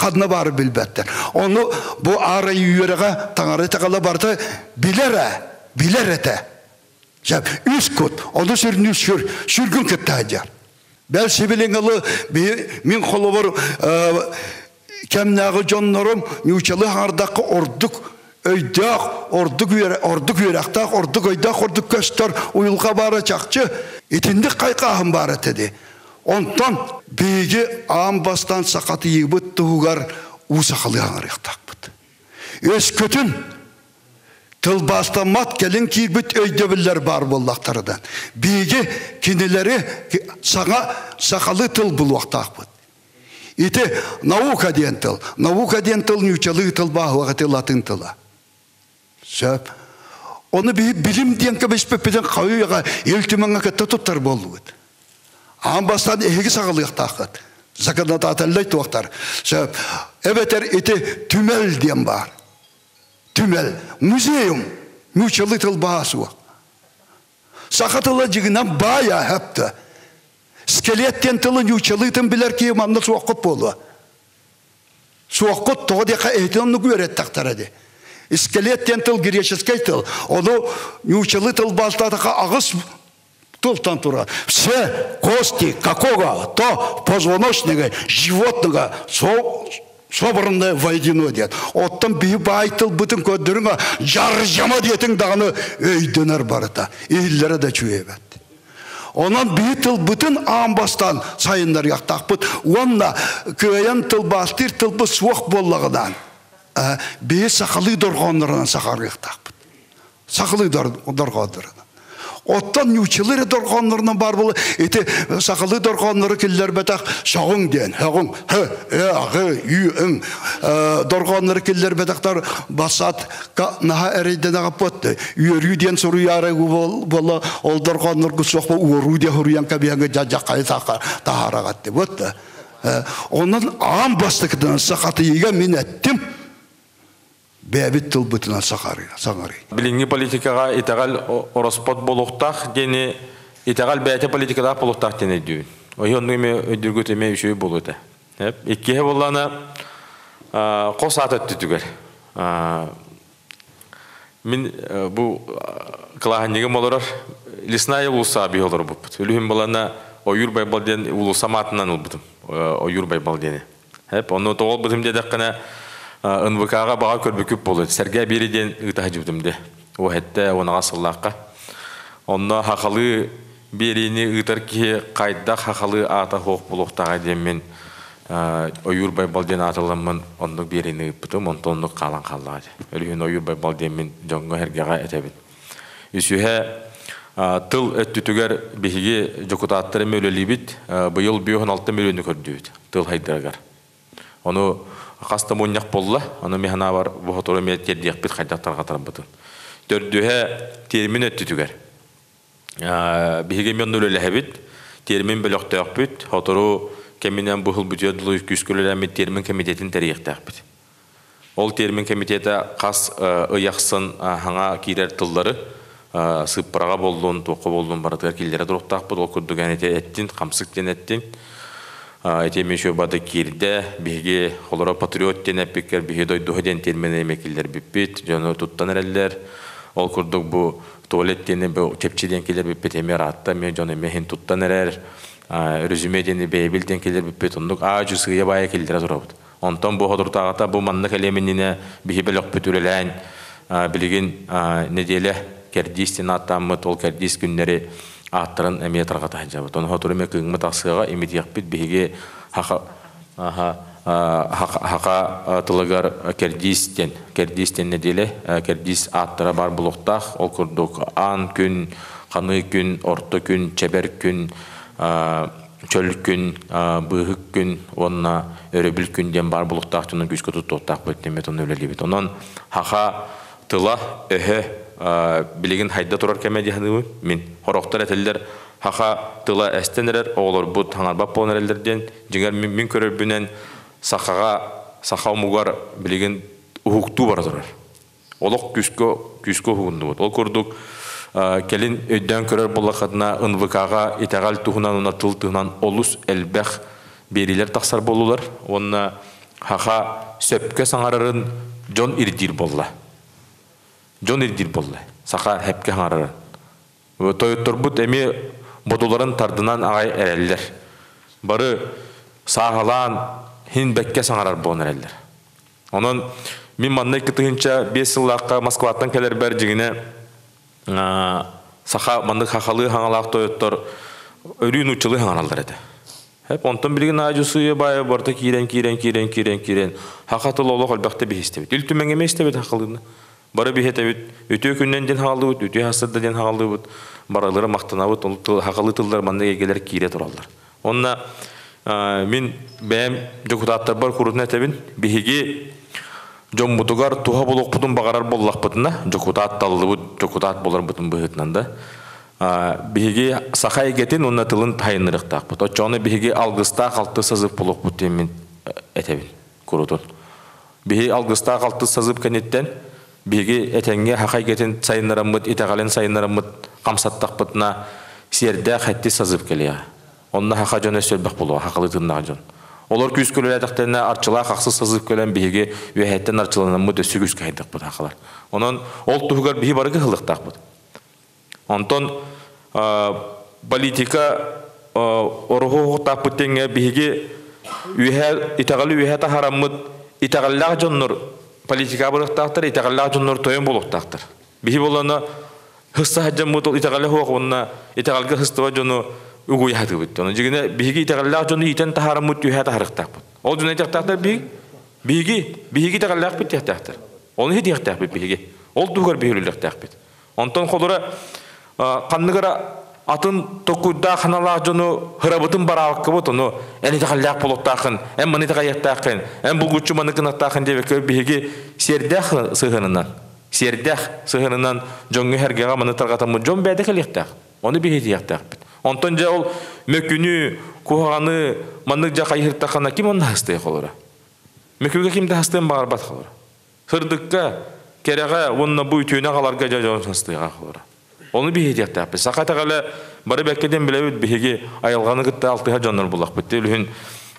Қанына барын білбәттер. Оны бұл ары үйеріға таңары тағала барды білер әті. Үз көт, оны сүрін сүргін көтті әдер. Бәл себелен алы, мен қолы бар кәмнағы жонларым нючалы ардақы ордық өйдақ, ордық үйрақтақ, ордық өйдақ, ордық көстер ұйылға бары чақчы, етіндік қайқағым бары теді. Онтан бейге ағам бастан сақаты ебіт тұғығар ұсақалы аңырықтақ бұд. Өз көтін тыл бастан мат келін кейбіт өйдебілер бар боллақтарыдан. Бейге кенелері сақалы тыл бұлуақтақ бұд. Ите наука ден тыл нючалы тыл бағуаға тыл атын тыла. Сөп. Оны білім ден көбеспепеден қауыға елтіміңі кәтті тұттар болу өт. Амбастан әйгі сағылық тақыт. Заканат аталай туақтар. Сөп. Әбетер ите түмел ден бар. Түмел. Музейум. Нючалы тыл бағасуа. Сақатыла жігінен бая әпті. Скелеттен тылынючалытын білер кейім анна суаққыт болу. Суаққыт тоғы дека әйтін нүгі өрет тақтарады. Скелеттен тыл греческий тыл. Оныючалы тыл балтатыға ағыс тылтан тұра. Все кости какого то позвоночного животного собранное войдено дед. Оттан бейі байтыл бұтын көддіріңа жаржама детің дағыны өйденер барыта. Ейлері де чуебет. Онан бейі тыл бұтын амбастан сайындар яқтақ бұт. Онна көйен тыл бастыр тыл бұт суақ боллағыдан. Бейі сақалы дұрғанларынан сақар яқтақ бұт. Сақалы дұрғанларынан. Оттан нючылары дұрғанларынан бар болы. Еті сақалы дұрғанлары келілер бәтақ шағың ден. Хағың, үйің. Дұрғанлары келілер бәтақтар басат наға әрейден ағап бұтты. Үйеруден сұру ярығы болы. Ол дұрғанлар күсуақ бұл үйеруде хүриян кәбияңға жа-жаққай тағарағатты бұтты. Онын ағам бастықыдан сақаты егі мен әттім. Бәбіт тыл бұтынан саңары. Білінгі политикаға итағал ороспот болуқтақ дені итагал бәйте политикада полуктактен эдүү. Ойонну эме өдүргөт эме үшөй болута. Икке боллана кос атат түгөр. Мен бу клаганниге молорор лесная улуса би олор бу. Өлүм болана ойур байбалден улусаматынан улбутум. Ойур байбалдене. Onu toğul bıdım dedikine ınvıkağa bağa körbüküp bolu. Serge biriden ıta hacıbdımdı. O hette ona asıllaqqa. Onunla haqalı birini ıtar ki qayda haqalı ata hoq buluqtağa demin oyur baybalden atılamın onluk birini ıpıdım. Onluk qalan qallağı. Ölühün oyur baybaldemin jonga hergeğa etebin. Üsühe tıl öttütüger bihigi jokutattırı möleli bit. Bu yıl 16 milyonu kördüydü. Tıl haydırgar. Onu qasta monyak bolla, onu mehana var bu hotoru metked diyak bir qaydaqtar qatarım butun. Dördühe termin öttütüger. Bihige men ölele hebit, termin bölöqtaq bit, hotoru keminen bu hıl bütüdülü küskülelen termin komitetin teriyaqtaq bit. Ol termin komiteti qas ıyaqsın hanga kirer tılları sıppırağa bolluğun, toqu bolluğun baratıgar killere duruqtaq bit, ol kurdugan ettin, qamsıkten ettin. Etemi şöbada kirde bihge olara patriot denep biker bihe doyduğu den termine emekliler bipit canı tuttan ereller ol kurduk bu tuvalet deni bu tepçiden keler bipit emer hatta me canı mehin tuttan erer rezüme deni beybilden keler bipit onduk acı sığıya baya keller zorabut ondan bu hodur tağata bu manlık elemenine bihe belok bütürelen bilgin ne diyele kerdistin atamı tol kerdis günleri Atların emniyet tarafı hacabı. Onu hatırlamaya kıyımı taksığa emniyet yapıp bihi haka tılıgar Kerdisten ne dile Kerdis attıra bar buluqtaq ol kurduk an gün, kanı gün, orta gün, çeber gün, çöl gün, bıhık gün, onunla örebil günden bar buluqtaq tünün güç kutu tuttaq böttemet onu öyle libit. Onun haka tıla öhe bilgin hayda turar keme dihanı min horoktar eteller haka tıla estenerer oğlar bu tanarbap bonerlerden jinger min körürbünen saqa mugar bilgin hukuktu var durar. Olok küsko hukundu. Ol kurduk kelin ödden körer bollaqatına ınvıkağa itagal tuhunan ona tıl tuhunan olus elbək beriler taksar bolular. Onna haka söpke sanararın John irdir bolla. John irdir bolla. Saqa hepke hanararın. Toyottorbut emi boduların tardınan ağay ereller. Barı sağalan hin bekke sangarar bon ereller. Onun min manna ikitihинча 5 yıllıqqa Moskva'dan keler berjigine saqa mandık haqalı hanalaq toyottor örün uçılı hanallar edi. Hep ondan bilgin ajusuya baya barda kiren. Haqatıl oluq albaqta bir istebit. İltümengeme istebit haqalını. Bara bir hetebit. Ötü künden den haqalı, ötü hasırda den haqalı. Baraları maqtanabıt, haqalı tıllar manna gegeler kire turallar. Onna min bem jokutattar bar kurutun etebin bihigi John Butugar tuha buluq butun bagarar bollaq butuna jokutat tallı bu jokutat bolar butun bıhıtnan da bihigi saxay getin onna tılın tayınırıqtaq but. Oçonu bihigi algısta qaltı sazıp buluq butun min etebin kurutun. Bihigi algısta qaltı sazıp kenetten bihigi etenge haqay getin sayınlarımıt, itaqalen sayınlarımıt qamsattaq butuna siyerde xetti sazıp keliya. Onna haqa jona sölbaq buluq haqalı tınnağı jon. Olar küskülülediklerine arçılığa qaqsız sazıp kölen bihigi üyehetten arçılığının müdü sügüs kaydıq bu haqalar. Onun ol tuhugar bihi barıqı hılıqtaq bu. Ondan politika oruhu huqtaq bütenge bihigi itaqalı üyeheta haramıd itaqallaq jonnur politika barıqtaqtır, itaqallaq jonnur toyun buluqtaqtır. Bihi bolana hıssa hajjam mutol itaqallaq huq onna itaqalqa hıstıva jonu uguy hatu bit. Onu jigine bihigi itaqallaq jonu iten taharamut üyeheta harıqtaq bu. Ol jonu itaqtaqtır bihigi itaqallaq bit yaqtaqtır. Onu hedi yaqtaq bit bihigi. Ol tuhugar bihilulaqtaq bit. Ondan qolara qanныгара атын токуда ханалаа жону хырабытын бараак кыбыт onu ени тагалак болуктакын эм маны тагаяктакын эм булгучу маныкын аттакын деп биги сердах сыгынынан жоңгу хергега маны таргатамы жон бэдек электак onu биги яктак онтон же ол мөкүнү куганы маны жа кайыртакана ким онда хастай колора мөкүгө кимде хастын багар бат колора сырдыкка керега онна бу түйнө каларга жа жон хастайга колора Onu bir hediye yaptı. Sakata kala бары бәккеден біләбіт біхеге айылғаны күтті алтыға жаннар болақ бітті. Үліхін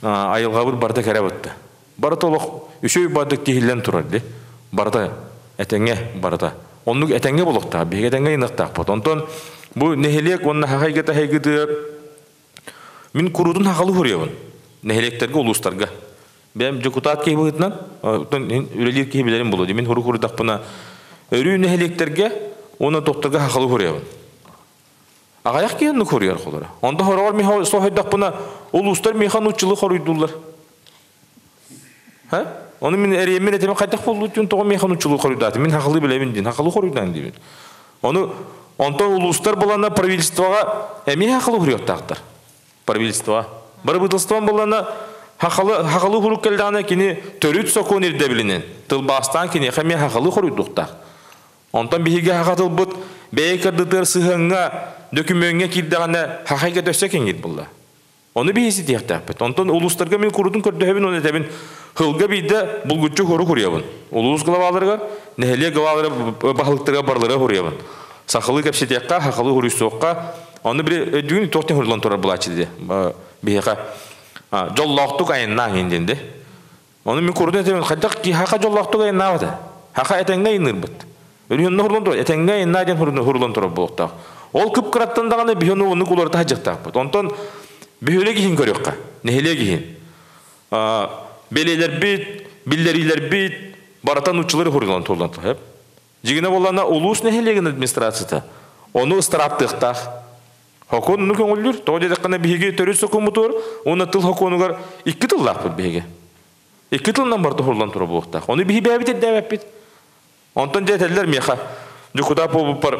айылға бұд барда кәрі бұтты. Бары толық үшөй бардық кейілден тұрарды. Барда әтәңе барда. Онлық әтәңе болықтағы, біхеге әтәңе инықтақ бұд. Онтон бұл нехелек, онына хақайгеті хайгыды мен құрудың хақалы көревін. Нехелектерге, ұлыстарға. Бәм депутат кейі бұғытынан, үлелер кейі білерім болады. Мен құру-құрудақ бұна өрі нехелектерге, оны тоқтарға хақалы көревін. Ағаяқ кейінні көрер қолары. Онда хорағар мен соғайдақ бұна ұлыстар мейхан ұтчылы қорыйдылар. Оны мен әреймен әтемен қайдақ болу өткен тоғы мейхан ұтчылы қорыйдаты. Мен хақалы білемін дейін, хақалы қорыйдан деймін. Оны онтан ұлыстар болана правительствоға әме хақалы көріяқтақтар. Правительствоға. Бір бұтылстван болана хақалы құрық келдіғана кені төріт соқуын ерді білінен. Тылбастан кені қаме хақалы қорыйдықтақ. Онтан бейге хақатыл бұт бәйкірдітір сығыңға дөкімөңге келдіғана хақайға төсек енгет бұлда. Оны бейесі дейқтақ бәт. Онтан ұлыстарға мен құрудың көрдіғабін, оны әтәбін хылға бейді бұлгүтчі құру құрябын. Ұлыс қылаваларға, нәхеле қылаваларға бағылықтарға барларға құрябын. Сақылы кәпсетеққа, хақалы құру соққа, оны бір өдігін тоқтен құрылан тұрар бұл ачыды. Бейеқа жоллақтық айынна еңденді. Оны мен құрудың әтәбін қайдақ хақа жоллақтық айынна бады. Хақа әтәңге айыныр бұд. Өлігінна құрлан тұрар, әтәңге айынна ден құрлан тұрар болықтақ. Ол күп қыраттандағаны бүйені оны құларда хажықтақ бұд. Онтан бүйелі кейін көріққа, нехелі кейін. Белейлер бейт, биллерилер бейт, баратан ұтчылары құрлан тұрар. Жегіне болғана ұлыс нехелеген администрацията. Оны ұстараптықтақ. Хокон оны көңілдер, тоғы дедіққана бейге төрет соқын мұтыр, оны тыл хоконығар 2 тыллақ бұд бейге. 2 тылынан барды құрлан тұрар болықтақ. Оны бейге бәбіт әдді әбәппет. Онтан жәтелдер меха, жүкуда болып бар,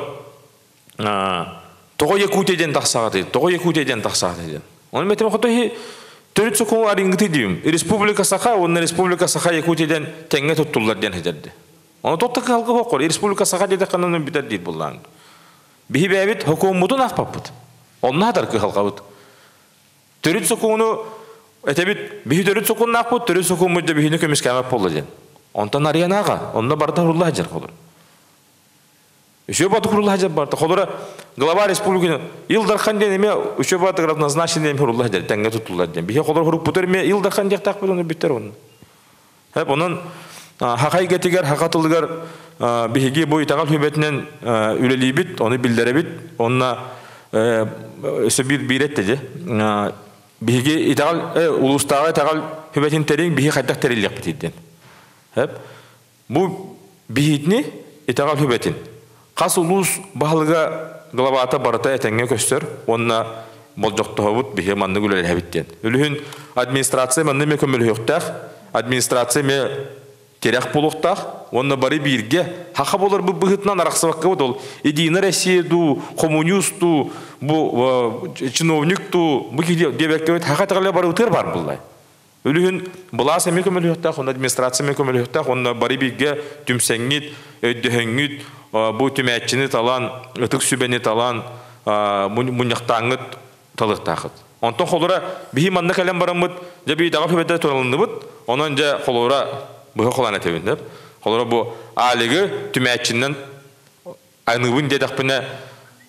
тоғы Якутиядан тақсаға дейді, тоғы Якутиядан тақсаға дейді. Оны мәтеме құты төрет соқын арыңғыты деймін. Республика сақа, оны республика сақа Якутиядан тәңге тұттылар ден әдерді. Оны тоқтықы қалғы қоқыр, республика сақа деді қанынан бітер дейді болған. Бейі бәбіт хокуымудын ақпап бұд. Онына адарқы қалға бұд. Төрет соқуыны, әтәбіт, бейі төрет соқуын ақ бұд, төрет соқуын мұдда бейіні көмеске әмәп болды ден. Онтан ариян аға, онына барда құрылы хажар қолыр. Үші баты құрылы хажар барда. Қолыра глава республиканы илдархан ден еме, үші баты ғырап назначен ден құрылы хажар, тәңге тұттылар ден. Бейі қолыр құрып бұтыр еме, илдархан дек тақ бұд, оны біттер оны. Онын хақай кетігер, хақатылығар бейге бой тағал хүбетінен үлелей біт, оны білдері біт, онына өсі бір әтті бейге ұлыстағы тағал хүбетін тәрін бейге қайдақ тәрелік бітейден. Бұл бейітіне итағал хүбетін. Қас ұлыс бағылыға главата барыта әтәңге көстер, онына бол жоқтығы бұд бейге манны күлелі әбіттен. Үліхін администрация манны ме көмілі өқтақ, администрация ме терек болуқтақ, онына бары бірге хақа болар бұл бұғытынан арақсываққа бұд ол. Едині Россия ду, коммунист ду, чиновник ду, бұл дебекке өт хақа тағалия бары ұтыр бар бұлай. Үліхін бұлас әме көмілі өттақ, онына администрация ме көмілі өттақ, онына бары бірге түмсәңгет, өйдіхәңгет, бұл түмәтчіні талан, ұтық сүбәне талан, мұнияқтаңыт талықтақыт. Онтан қолыра бейі манны кәлем барамыд, жа бейі дағап өбәді тұралынды бұд, онан жа қолыра бұғы қолан әтебін деп. Қолыра бұл алығы түмәтчіннен айнығын дедақпіне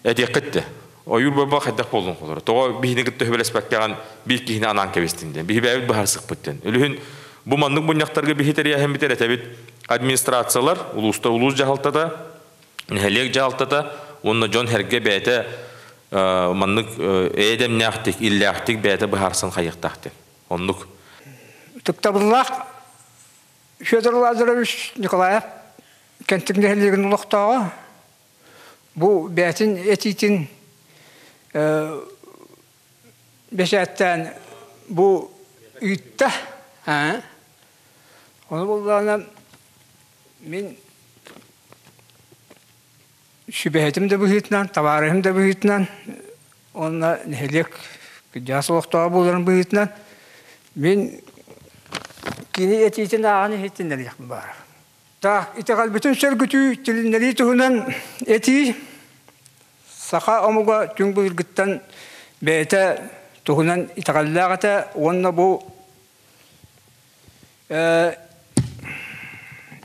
әдек қытты. Ойыр бөбі қайдақ болдың қолыра. Тоға бейіні күтті өбелеспәк кәған бейі кейіні анан кәбестінде. Бейі бәйбіт бұхар сық бұттен. Үліхін бұл манның бұнияқтарға бейі тәрия әм бітер әтебет администрациялар, ұлыста ұлыс жағалтада, нәхелек жағалтада, онына жон әрге бәйті манның әдем нәқтік, илләқтік бәйті бұхарсын қайықтақты. Онлық. Тұқтабыллақ Федор Лазаревич Николаев кенттік нәхелеген ұлықтағы бұл бәйтін әтейтін бәшәттен бұл үйтті. Оны болғаны мен шүбәйтім де бұхетінен, табарым да бұхетінен, онына нәхелек жасы ұлықтағы боларын бұхетінен, мен кені әтейтін ағаны еттен әліқпін бар. Так, итеғал бүтін сөргүтü тіліннері тұғынан әті, сақа омуға түң бұлғыттан бәйті тұғынан итеғаллағата, онына бұл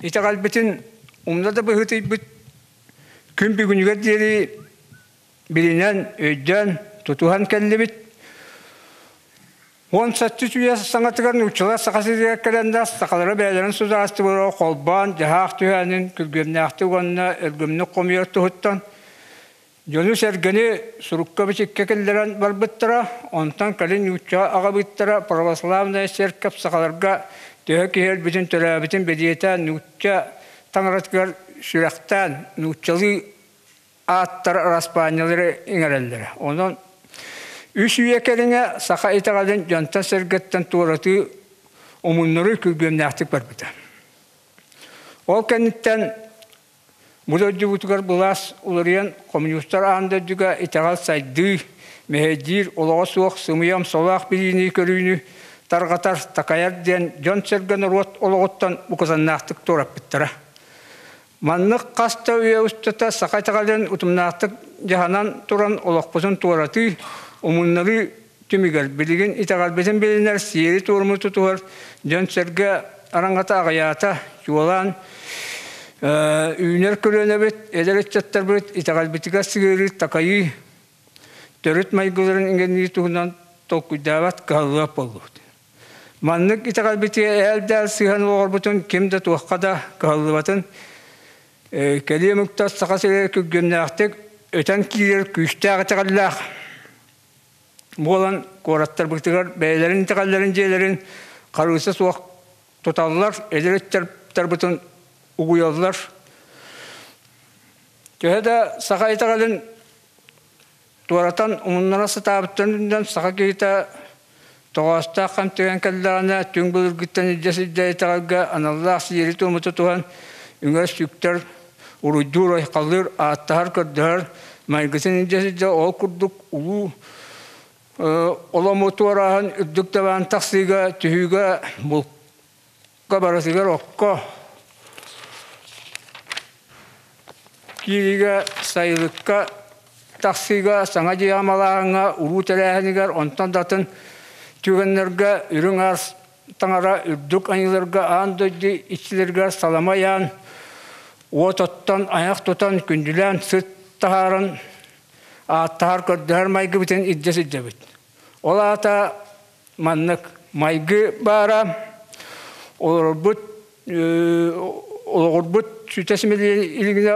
итеғал бүтін умда да бұғыты бүт күн бүгінігер дері bilinen ödden tutuhan kellibit. On sattı tüye sanatçıların uçular sakası diyekelende sakalara beylerin sözü astı bu kolban cahaq tüyenin külgümnähti gonna örgümnü komuyor tuhuttan. Jonu sergeni surukka biçikke kelleren barbıttıra ondan kalin uçağı ağabıttıra pravoslavnaya serkap sakalarga tüye kihel bütün törebitin bediyeten uçağı tanıratkar sürekten uçalı attar raspanyaları ingerellere. Onun üç üyekeline saka itagalın janta sergetten tuğratı omunları külgümnähtik barbıta. O kenditten Mudodju butukar bulas ularian komünistler anda juga itagal saydı mehecir olağa soğuk sımıyam solak birini körüğünü targatar takayar diyen John Sergen Rot olağuttan bu kazannaktık torap bittara. Manlık kasta üye ustata sakaytagalın utumnaktık jahanan turan olakpazın tuaratı umunları tümüger bilgin itagal besin bilinler siyeri turumu tutuğar John Serge arangata ağayata yuvalan Üner körüne bit, ederek çattar bit, itagal bitika sigiri takayı, törüt maygıların ingeni tuğundan tokudavat kahlıap oldu. Manlık itagal bitiye elde sihan oğur bütün kimde tuğkada kahlıvatın, keliye müktas sakasıyla küggümnähtik, öten kiler küçte ağıtağallağ. Bu olan korattar bitikar, beylerin itagallerin ceylerin karısı soğuk tutallar, ederek çattar bütün uyuyorlar. Köhede saka itagalın tuaratan umunlara sıtabıtlarından saka keyta toğasta kamtegen kellağına tüm bölgütten ilcesi itagalga anallah siyeri tuğmutu tuğan ünger sükter uruydur kalır ağıttahar kırdılar maygısın ilcesi ol kurduk ulu olamu tuarağın ürdük taban taksiga tühüga bulka barasıgar okko Kiriga sayılıkka taksiga sanga jiyamalaanga uru telehenigar ontan datın tügenlerge ürün ars tangara ürdük anyılarga andöjdi içilerge salamayan otottan ayak tutan kündülen sırt taharan tahar kördüher maygı biten iddes idebit. Ola ata manlık maygı bara olurbut sütesimili ilgine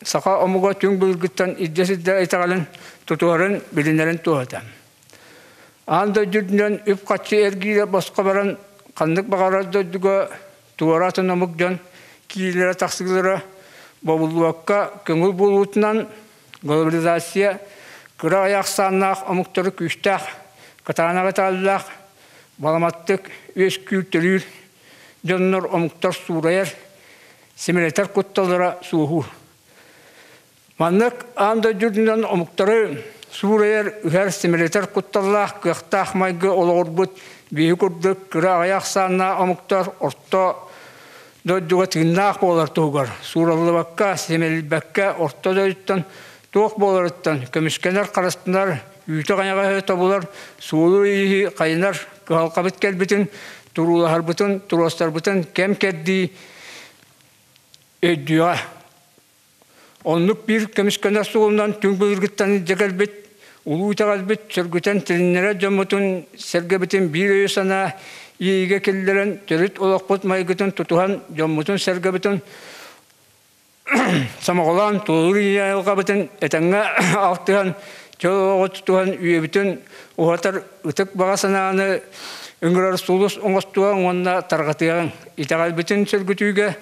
saka omuga tüm bölgütten iddesi de itagalın tutuharın bilinlerin tuğadan. Anda cürdünden üp kaçı ergiyle baska baran kandık bağarada düga tuğaratın omukcan kiyilere taksıgılara babulluakka köngül bulutunan globalizasiya kıra ayak sannaq omuktarı küçtaq katana katallaq balamattık ües kültürür canlar omuktar surayar simülatör kuttalara suhu. Manlık anda cürdünden omuktarı surayar üher simülatör kuttallah kıhtaq maygı olağırbut bihi kurduk kıra ayak sanna omuktar orta döddüge tığınnaq bolar tuğgar. Suralı bakka simel bakka orta döddütten tuğuk bolarıttan kömüşkener karastınar yüte kanyağı tabular suulu iyi kaynar kıhalqabit kelbitin turulahar bütün turostar bütün kem keddi ödüya. Onluk bir kömüşkener suğundan tüm bölgütten cegelbit ulu itagalbit sörgüten tilinlere camutun sergebitin bir öysana iyige kelleren törüt olakbut maygıtın tutuhan camutun sergebitin samağılan tuğur yayılgabitin etenge altıhan çoğu tutuhan üyebitin uhatar ıtık bağasanağını öngürer sulus oңostuan onunla targatıyan itagalbitin sörgütüge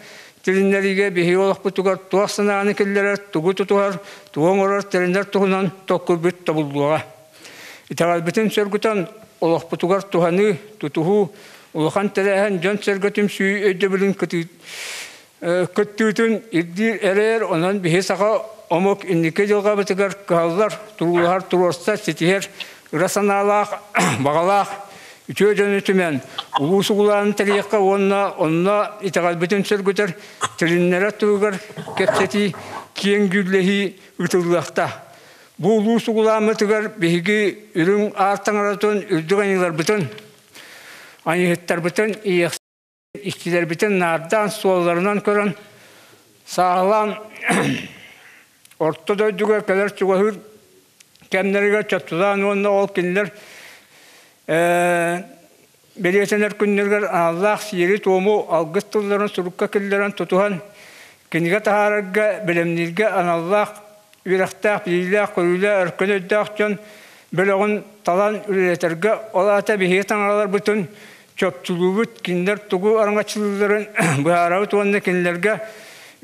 tilinlerige bihi olakbutugar tuğasanağını kellerer tuğu tutuhar tuğun orar tilinler tuğunan tokkurbüt tabulluğa. İtagalbitin sörgüten olakbutugar tuğanı tutuhu ulakan telehen can sergütüm suyu ödebilin kıttütün irdir erer onan bihi saka omuk innike yılga bitigar kağıllar tuğular tuğursa sitiher ırasanağlaq bağalaq Üçüncü tümen ulusu kulağın teriyakka onna itagalbitin sörgüter tilinlere tuğgar kepseti kiyen güllehi ıtıllaqta. Bu ulusu kulağın tıgar bihigi ürün artan aratın ürdüğen yıllar bütün aniyetler bütün işçiler bütün nardan suallarından kören sağlam ortada düğer kadar çuğahır кемнерге чаттудан онна ол кинилер белетенер күннергер Аллах сири тому алгыс тулларын сурукка киллерен тутухан киниге тахарга белемнирге Аллах үрәхтәх билlah көлүлә өркөнөддәхтен белегин талан үрәтерге олата бихи таңалар бүтүн чөптүлүбүт киндер тугу араңачыларын баарабыт онна кинлерге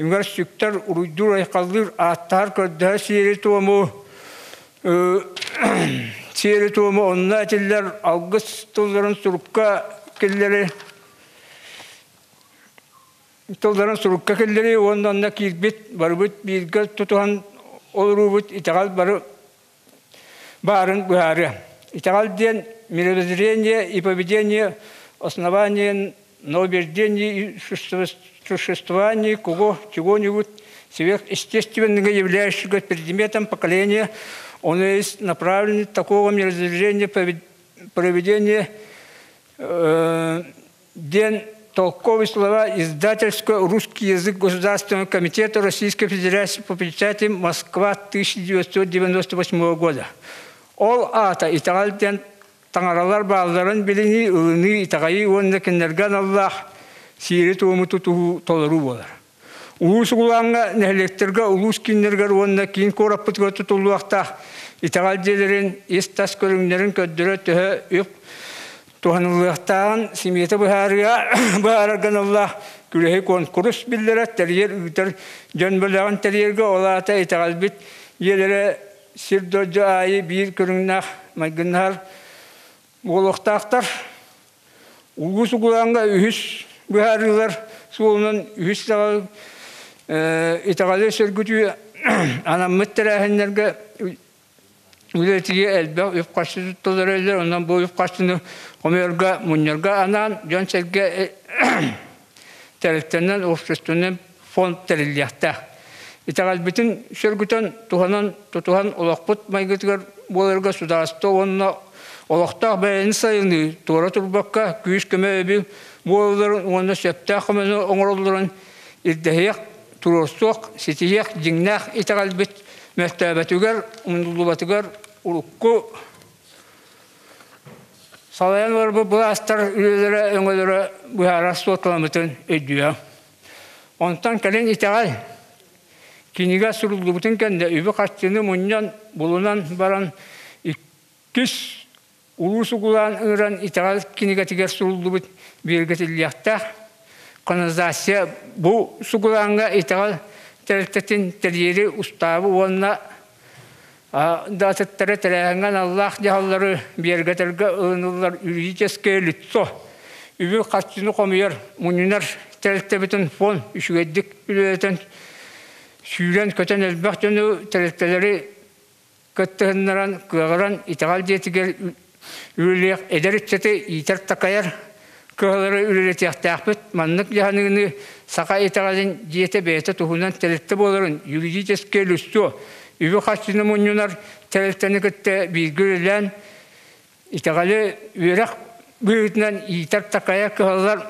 үңгөр сүктер уруйдур айкалдыр аттар көрдө сири тому онна тиллер алгыс тулларын сурукка киллери онна кирбит барбыт бирге тутухан олрубут итагал барын бары. Итагал ден мировоззрение и поведение основанием на убеждении существования чего-нибудь сверхъестественного, являющегося предметом поколения. Он есть направлен такого мировоззрения проведения ден толковые слова издательского «Русский язык Государственного комитета Российской Федерации по печати Москва 1998 года. Ол ата итагалден таңаралар балдарын билини ылыны итагайы онда кеннерган Аллах сири тууму тутуу толору болар. Улус уланга нехлектерге улус киннергер онда кийин кораппытга тутулуакта итагалделерин истас көрүңнерин көддөрө төһө үп туһанылыктан семьете баарган Аллах күлеһи конкурс биллере терьер үтер жөн бөлөгөн терьерге олата итагалбит елере сирдожо айы бир көрүңнах майгынар болохтактар улус уланга үһүс баарылар суунун үһүс итагалы сөргүтү анаммыттерахеннерге үлетиге элбек үпкашты толорелер ондан бу үпкаштыны комерга муннерга анан жон серге теректенен общественный фонд терилияхта итагал бүтүн сөргүтөн тутухан олокпут майгытыгар болерга сударасты онна олоктак бэйин сайыны туора турбакка күйүс көмөбү болдорун онна септахымыны оңоролдорун ирдехияк турорсуак сетияк жиңнах итагал бүт мәктәбәтүгәр ундулубатыгар урукку салаян бар бу астар үлеләре өңгөләре бу арасты отламытын өдүя. Онтан кален итагал кинига сурулубутын кенде үбү качыны муньян булунан баран иккис улусугулан ыран итагал кинига тигер сурулубут бергетилияхта канализация бу сугуланга итагал теректетин терьери уставы онна датыттары терәңгән Аллах жаһаллары бергетерге ыныллар юридическое лицо. Үбү качыны комыйар муннар теректебитин фон үшүгеддик үлетен сүйрен көтен элбахтыны теректелери көттөннөрөн кыгыран итагал жетигер үлек эдеритчети итер такаяр кыгылары үлетяхтахпыт маннык жаһаныгыны сака итагалын жете бете тухунан теретте боларын юридическое лицо үбү качыны муннар тереттени кетте билгилен итагалы үрәк бүтүнөн итер такая кыгылар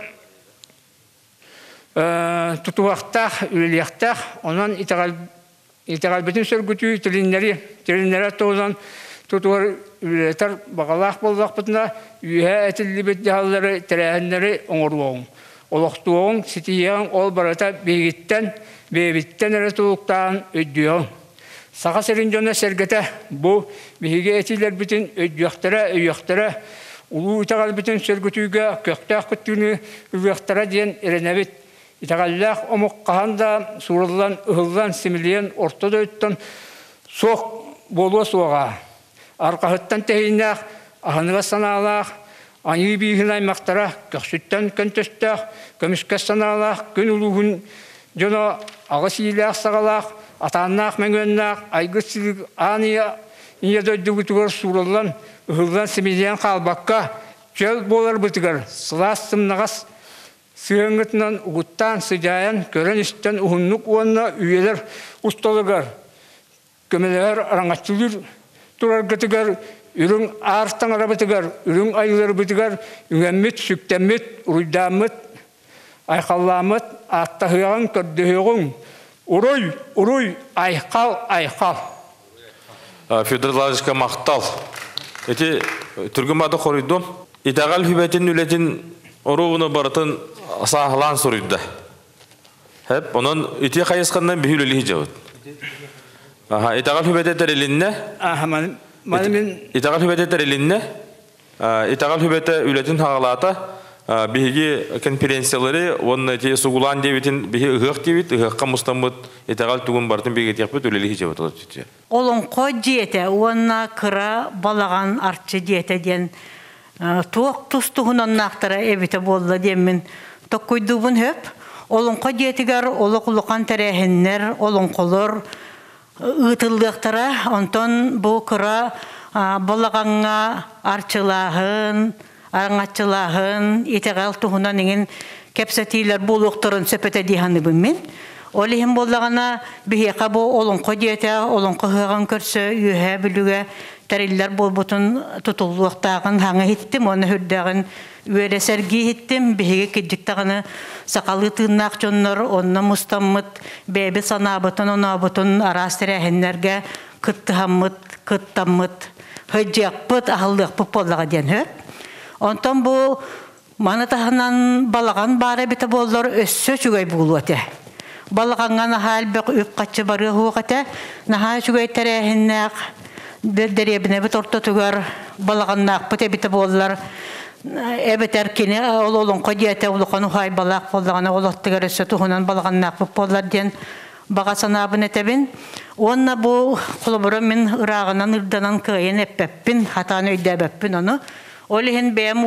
тутуактах үлектах онан итагал бүтүн сөргүтү тилиннери тоозан тутуар үлетер багалах болдакпытына үйе этилибит жаһаллары терәһеннери оңоруоң олохтуоң ситияң ол барата бебиттен эретулуктан өддүөң сака серин жона сергете бу биһиге этилер бүтүн өйөктөрө улуу итагал бүтүн сөргүтүүгө көктөк күттүнү үйөктөрө диен эренебит итагаллах омуккаханда суруллан ыһыллан симилиен ортодойттон сок болуа суага аркахыттан tehиннах аханыга санаалах аны бийин аймактара көксүттен көнтөстөх көмүскө санаалах күн улугун жона агысыйлах сагалах атааннах меңөннах айгысылык ания иедөдүгүтүгөр суруллан ыһыллан симилиен калбакка жөл болар бытыгар сылас сымнагас сыгыңытынан угуттан сыжаян көрөн истен ухуннук уонна үйелер усталыгар көмелер араңачылыр турар гытыгар үрүң артан арабытыгар үрүң айылар бытыгар үңәммит сүктәммит уйдаммит айхалламит аттахыган көрдөһөгүң уруй айхал федералашка мақтал. Эти түргімады қорыйдым. Итағал хүбәтін үлетін оруғыны барытын сағылан сұрыйды. Хәп, onun iti қайысқаннан бі үлелі жауыд. Итағал хүбәтеттер елінне? Итағал хүбәтеттер елінне? Итағал хүбәті үлетін хағалата биһиги конференциялары онна те сугулан дебитин биһи ыгык дебит ыгыкка мустамыт итагал тугун бартын биге тяпыт үлелихи жебет олот жете. Олонко диете онна кыра балаган арчы диете ден туок тустугунан нактара эбите болла демин токкуйдубун хөп. Олонко диетигер олокулукан терехиннер олонколор ытылдыктара онтон бу кыра балаганга арчылахын аңатчылахын итегал туһунан иген кепсетилер булуктарын сөпөтө диханы мен. Олихим боллагана бихека бу олонко диете олонко хыган көрсө үйе билүгө териллер болбутун тутулуктагын хаңа хиттим оны хүрдөгөн үйеле серги хиттим бихеге кидиктаганы сакалы тыыннак жоннор онна мустаммыт беби санабытын онабытын арастерехеннерге кыттыхаммыт кыттаммыт хыжакпыт ахылдыкпыт боллага ден хө. Онтон бу манатаханан балаган бары бите боллар өссө чугай булуате. Балаганга халбек үп качы бары хугате наха чугай терехиннак дердеребне бит ортотугар балаганнак бите боллар эбетер кине ололон кодиете улукану хай балак боллагана олоттыгар өссө тухунан балаганнак боллар ден бага санабын этебин. Онна бу кулубура мен ырагынан ырданан кыйын эппеппин хатаны өйдөбеппин ону. Олихин бәм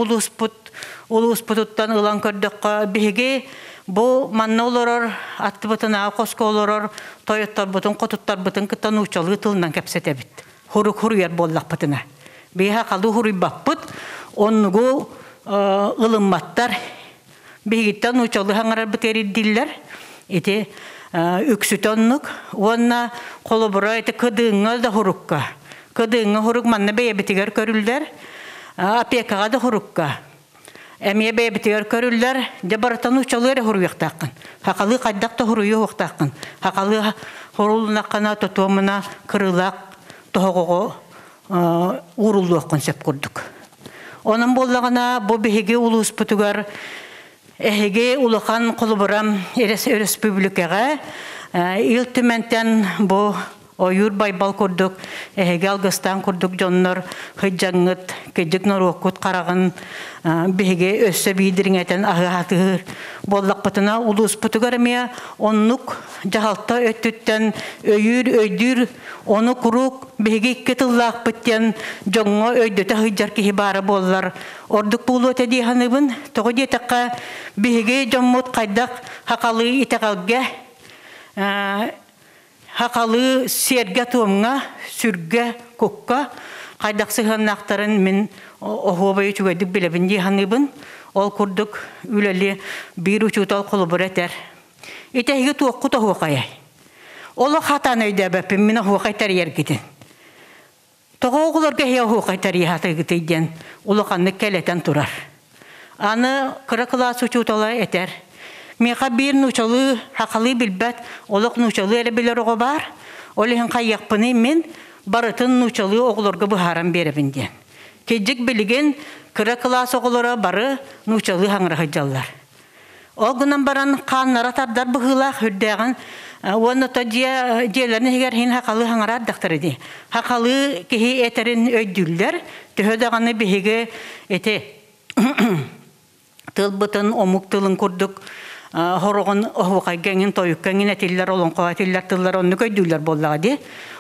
улуспуттан ылан көрдөккө биһиги бу манна олорор аттыбытына коска олорор тоyottар бутун котуттар бутун кыттан учалы тылынан кепсетебит. Хурук хуруяр боллакпытына. Биха калды хуруйбаппыт оннугу ылымматтар биһигиттан учалы хаңарар бытериддиллер. Эти үксүтоннук онна колобура эти кыдыңга да хурукка. Кыдыңга хурук манна бэйбитигер көрүлдер. Апекага да хурукка. Эмие бэбитигер көрүлдер, жабаратан учалыр хуруяктакын. Хакалы кайдакта хуруyu хуктакын. Хакалы хурулнаккана тотомуна кырылак тогого урулуакын сеп курдук. Онун боллагана бу биһиги улуспутугар эхиги улахан кулубурам республикага илтиментен бу Oyur baybal kurduk, galgıstan kurduk jonlar, hıcangıt, kecik norokut karagın, bihige össe bidiringeten ahıhatır. Bollak patına ulus putugarmaya, onluk jahalta öttütten, öydür, onu kuruk, bihige ketillak pıtten, jonga öydöte hıcar ki hibara bollar. Orduk bulu ötedi hanıbın, toğu diyetakka, bihige jommut kaydak, hakalı itekalge, hakalı serge tuğumga, sürge kukka, kaydaksı hannaktarın min ohubayı çügeydik bilebin dihanibin, ol kurduk üleli bir uçutal kulubur eter. İtehigi tuğukku da huakaya. Olu hatan öydebepin min huakay teriyer gidin. Toğu oğular gehiye huakay teriyer hatı gidin, ulu kanlık keleten turar. Anı kırakılas uçutala eter. Meka bir nuçalı hakalı bilbet, oluk nuçalı ele bilir oğu var. Olihin kayyakpını min baratın nuçalı oğularga bu haram berebinden. Kecik bilgin kıra kılas oğulara barı nuçalı hangra hıcallar. O günden baran kanlara tardar bıhılak hürdağın onu da diğerlerini higer hin hakalı hangra addaktır idi. Hakalı kihi eterin öydüller, tühödağını bihige ete tılbıtın omuk tılın kurduk. Horoğun ohuqay gengin toyuk gengin etiller olun qovatiller tıllar onu köydüller bolladı.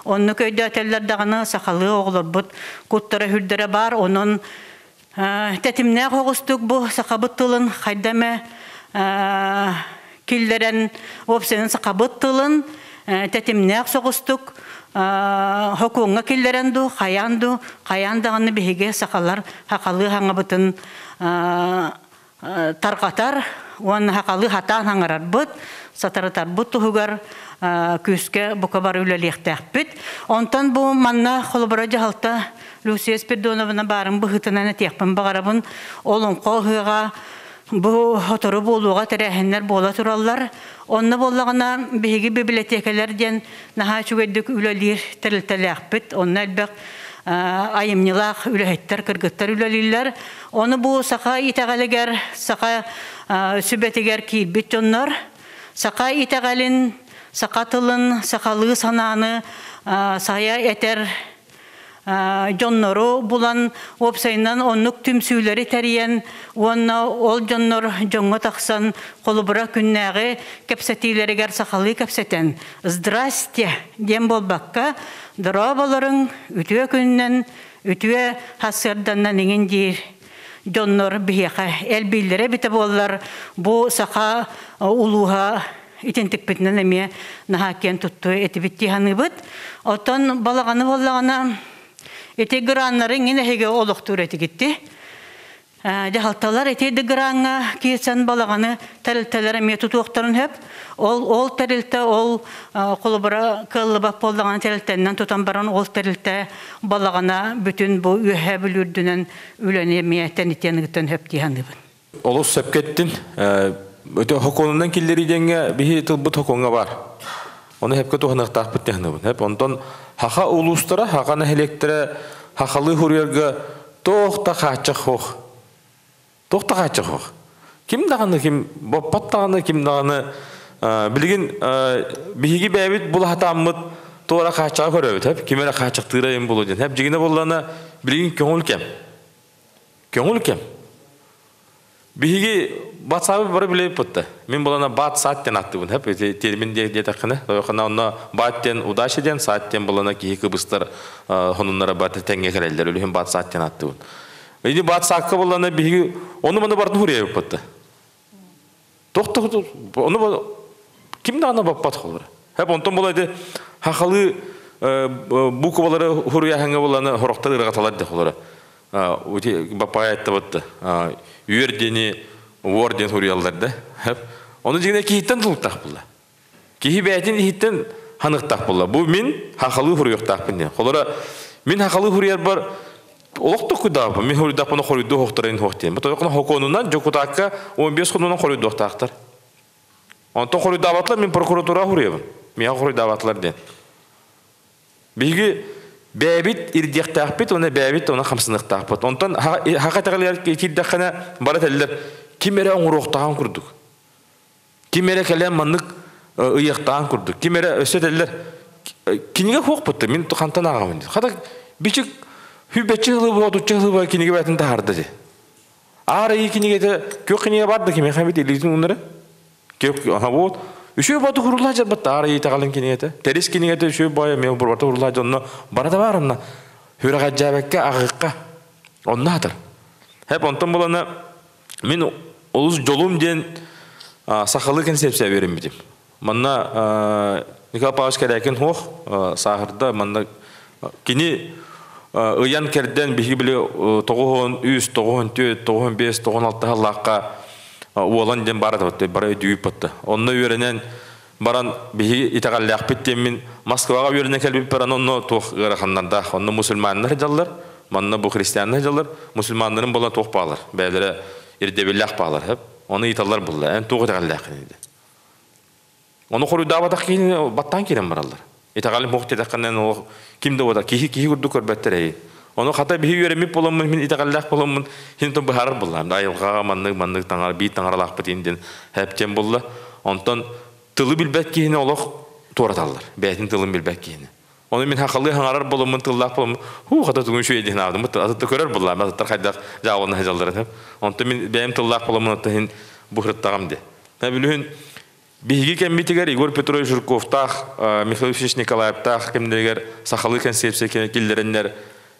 Onu köydü eteller dağını sakalı oğulur bud kuttara hürdere bar onun tetimne qoğustuk bu sakabıt tılın haydame killeren opsenin sakabıt tılın tetimne soğustuk hokunga killerendu kayan dağını bihige sakalar hakalı hangabıtın tarqatar on hakalı hatan hangarar bud sataratar bud tuhugar küske bu kabar üleliyektäkpit ondan bu manna xolubara jahalta Lucia Spiridonova barın bıhıtına netekpin bagarabın olun qoğıga бу хотору болуга терәһеннәр бола тураллар. Онны боллагана биһиги библиотекалар ден наһа чүгәддек үләлир терелтәләхбит. Онны әлбәк айымнылах үләһеттер кыргыттар үләлилләр. Оны бу сака итәгәлегәр, сака сүбәтегәр килбит оннар. Сака итәгәлен, сакатылын, сакалы сананы сая этер Жоннору булан опсайнан оннук түмсүләре тәриян, онна ол жоннор жоңға тақсан қолыбыра күннәғі кәпсәтейлерігер сақалы кәпсәтен. Здрасте, дем болбаққа, дыра болырың, үтіе күннен, үтіе хасырданнан еңін дейір. Жоннор бейеқа әлбейлері біті болар, бұ сақа улуға итентік бітінен әме нахакен тұтты әті бітті ханы бұд. Отын балағаны болағана эти граннарын инеге олуктур эти гитти. Жахалталар эти гранга кисан балаганы тәрилтәләре метутуктарын хеп. Ол тәрилтә ол колбара кыллыба боллаган тәрилтәннән тутан баран ол тәрилтә балагана бүтүн бу үһә бүлүрдүнән үләне мияттән итәнлектән хеп дигән. Олус сәпкеттин өтө хоконундан киллери деңгә бихи тылбы хоконга бар. Оны хепке туханактак биттәһне. Хеп онтон хаха улустара хаканы электре хакалы хурьерга тохта хачык хох. Тохта хачык хох. Ким даганы ким баппаттаганы ким даганы билген биһиги бәбит бул хатаммыт тора хачык көрөбүт. Хеп кимере хачык тырайым болу ден. Хеп жигине боллана билген көңүл кем. Көңүл кем. Биһиги батсабы бары билеп путта. Мен болана бат сааттен аттыбын. Хеп термин де такына. Ойкана онна баттен удашиден сааттен болана кийки быстар хонуннара бат теңге керелдер. Өлүм бат сааттен аттыбын. Эди бат сакка болана биһиги ону мына бардын хурия путта. Тохто ону ким дана баппат холор. Хеп онтон болайды хакалы буквалары хурия ханга болана хороктар ыргаталар де холор. Ути бапай айтты бутта. Үйердени орден хуриялларда. Оны жигине кийиттен тулуктак булла. Кийи бәтин кийиттен ханыктак булла. Бу мен хакалы хуруяктакпын де. Холора мен хакалы хурияр бар олоктук кудап. Мен хуридапны хорuydu хоктарын хоктен. Бу тойкны хоконунан жокутакка 15 күнүнөн хорuyду хоктактар. Онтон хорuyду абатлар мен прокуратура хуриябын. Мен хорuyду абатлар ден. Биги бәбит ирдияктакпыт, оны бәбит, оны хамсыныктакпыт. Онтон хакатагалар кийдаккана барателлер кимере оңуроктаган курдук. Кимере келен маннык ыяктаган курдук. Кимере өсөтеллер киниге хокпутты. Мен тухантан агамын. Хата бичик хүбечилы бодучулы киниге батын тарды де. Ары киниге көк киниге барды киме хамит илизин унары. Көк вот үшөө баты хурула жабат ары тагалын киниге. Терис киниге үшөө бая мен бur баты хурула жонно барада барына. Хүрага жабакка агыкка. Оннатыр. Хеп онтон болана мен олус жолум ден сахалы концепция берем битим. Манна Николай Павлович керекен хох сахарда манна кини ыян керден биги биле 9 3 9 4 9 5 96 халлакка уолан ден барды бары дүйүп батты. Онны үйренен баран биги итагаллак биттем мен Москвага үйренен келип баран онны тох гыраханнанда онны мусулманнар жаллар, манна бу христианнар жаллар, мусулмандарын болан тох баалар. Бәлере ирдебеллак баалар хеп. Оны италлар булды. Эн тох итагаллак иде. Оны хоруда бата кийин баттан кирен баралар. Итагалым хокте дакканнан о кимде бода кихи курду көрбөттөр. Оны хата биги үйренмеп боламын мен итагаллак боламын. Хинтон бахар булам. Дайылга маннык таңар бит таңарлак битинден хептен булды. Онтон тылы билбек кийин олох тораталар. Бәтин тылын билбек кийин. Оны мен хакылы хаңарар боламын тыллак боламын. Хата түгүн шөй ден алдым. Атты көрөр булам. Атты кайдак жауына жалдырып. Онтон мен бәйим тыллак боламын атын бухрыттагам де. Табилүн биги кеммитигер Игорь Петрович Журковтах, Михаил Ильич Николаевтах кемдегер сахалы концепция килдереннер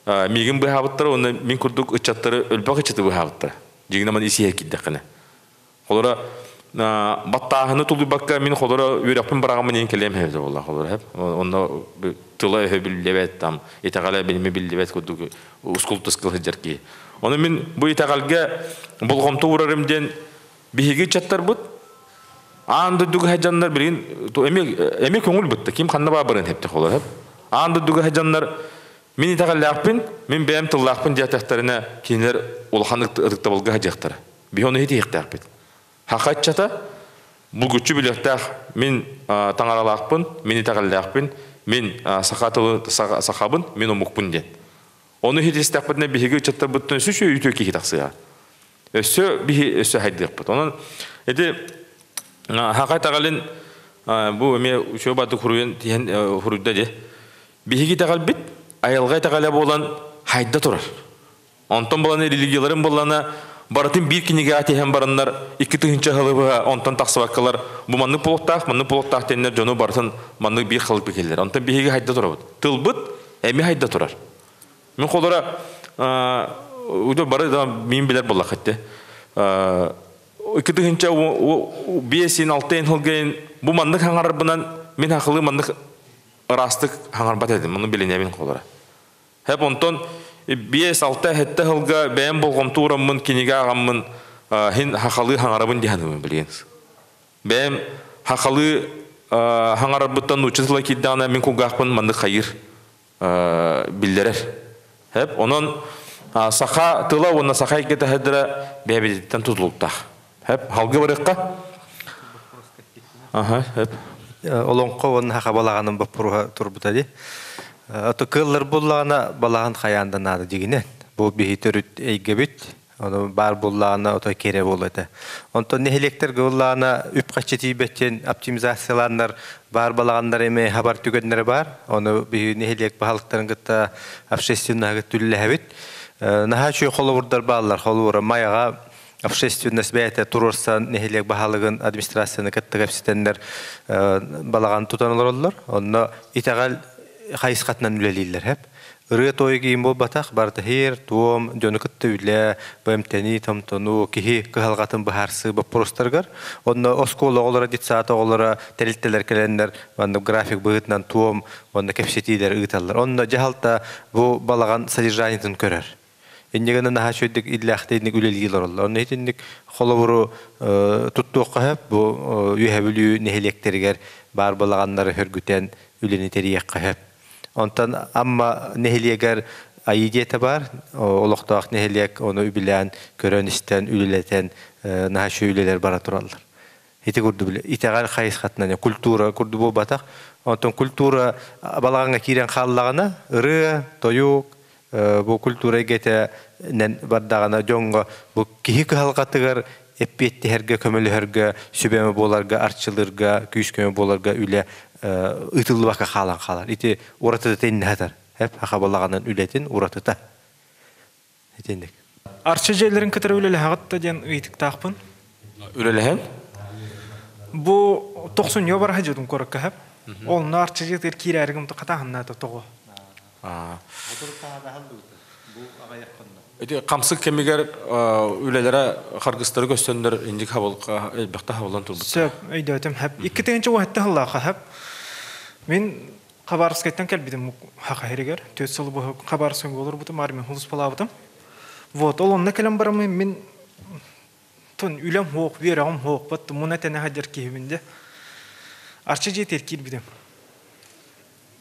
мигин бахабыттар, оны мен курдук ычаттары өлбак ычаты бахабыттар. Жигинаман исие киддекне. Холора баттахыны тулубакка мен холора үйрөпүн барагамын ен келем хевде болла холора хеп. Онда тылы хөбүллебет там итагала билме билдебет курдук ускултускыл хыжарки. Оны мен бу итагалга болгомту урарымден биги чаттар бут. Анды дуга хаҗаннар билген эме көңүл бутты. Ким ханна бабырын хепте холор хеп. Анды дуга хаҗаннар мен итагаллакпын, мен бәм тыллакпын диятактарына кинер улханлык ырыкта болга хаҗактар. Бихоны хити ихтәхбит. Хақатчата бұл күтчі білектәқ мен таңаралақпын, мен итағаллақпын, мен сақабын, мен омықпын ден. Оны хити істәқпітіне бихігі чаттар бұттын сөші үйті өкі хитақсыға. Өсі бихі өсі хайдық бұт. Оның әді хақат ағалын бұл өме үші баты құруйда де. Бихігі тағал біт, айылғай тағаля болан хайда тұрар. Онтан боланы религияларын боланы баратын bir кинеге атеһен бараннар, ике тыгынча хылыбыга онтан тақсыбаккалар, бу манны полуктақ теннер жону баратын манны bir хылып бекеллер. Онтан бихиге хайда турабыт. Тылбыт, эми хайда турар. Мен қолара, үйді бары да мен білер болақ әтті. Ике тыгынча 5-6 хылгайын, бу манны хаңарар бұнан, мен хақылы манны ырастық хаңар бат едім, мұны біліне мен қолара. Хәп онтан 5-6 хетте хылга бәйін болғым турамын, кенеге ағамын, хен хақалы хаңарабын дегенімін білгеніз. Бәйін хақалы хаңарабыттан учызыла кеддағына мен көғақпын манды қайыр білдерер. Хәп, онын сақа тыла, оны сақа екеті хәдірі бәйбедеттен тұтылықтақ. Хәп, халғы барыққа? Олонқо оның хақа балағанын бұп тұрбыта де. Ото кыллар буллана балаган хаяндан ады дигинен. Бу бихитерүт эйгебит, аны бар буллана ото кере болот. Онто нехелектер буллана үп качетибеттен оптимизацияландар бар балагандар эме хабар түгөннөр бар. Аны бихи нехелек бахалыктарын гытта общественный түлләбит. Наха чүй холовурдар баллар, холовура маяга общественность бәйте турурсан нехелек бахалыгын администрацияны каттыгапситендер балаган тутаналар оллар. Онно итагал хайсқатнан үлелейлер хәп. Үрі тойы кейім бол батақ, барды хер, туым, жоны күтті үлі, бәмтәні, тамтану, кехи кығалғатын бұхарсы бұпырыстырғар. Онны осколы олара, дитсаты олара, тәрілттелер кәлендер, онны график бұғытнан туым, онны кәпсетейлер ұғыталар. Онны жағалта бұл балаған содержаниятын көрер. Еннегені наға шөйдік илләқтейдік үлелейлер олар. Онны етіндік қолы тұттуққа хәп, бұл үйәбілі нехелектергер бар балағанлары хүргітен үлені терияққа хәп. Онтан амма нехелиегер айидиеті бар, олықтақ нехелиек оны үбілән, көрөністен, үлелетен, наша үлелер бара тұралар. Ити күрді біле. Итеғал қайысқатынан, культура күрді бұл батақ. Онтан культура балағанға кейрен қаллағына, ұры, тойук, бұл культура егеті бардағына жоңға, бұл кейі қалғатығар, эппетти herge kömülü herge sübeme bolarga arçılırga küskeme bolarga üle ıtıllı baka kalan kalar. İti oratıda tenin hatar. Hep hakabalağından ületin oratıda. Etendik. Arçı jeylerin kıtırı üleli hağıtta diyen ıytık taqpın. Üleli hem? Bu 90 yobar hacıdın korukka hep. Olna arçı jeyler kiri ergimdi qatağınna da toğu. Kamsık kemiger ülelere kargıstları gösterenler indik havalıqa elbette havalan turbu. Söp, öyle ötem hep. İki tane vahitte halaqa hep. Men xabarskaytan kelbidim haqa heriger. 4 yıl bu xabarskaytan olur butum armen hulus palavdım. Вот, олонна келем барамын мен тон үлем хоқ, верам хоқ, бат муна тәне хадер кебинде. Арчы жетер кирбидем.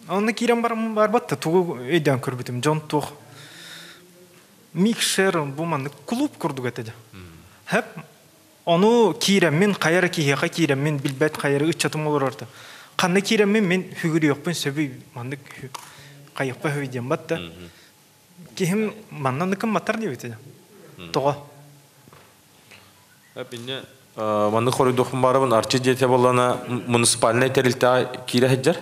Онна кирем барамын бар батта тугу өйдән көрбидем. Жон туг. Микшер буман клуб курдук этеде. Хеп ону кирем мен кайра киһе кирем мен билбет кайра үчатым олор орта. Канны кирем мен хүгүр юкпен сөбү мандык кайыкпа хөйдем батта. Кихим маннан кым матар дип этеде. Тога. Эпинне манны хоридохун барабын арчы жете болана муниципальный терилте кире хеджер.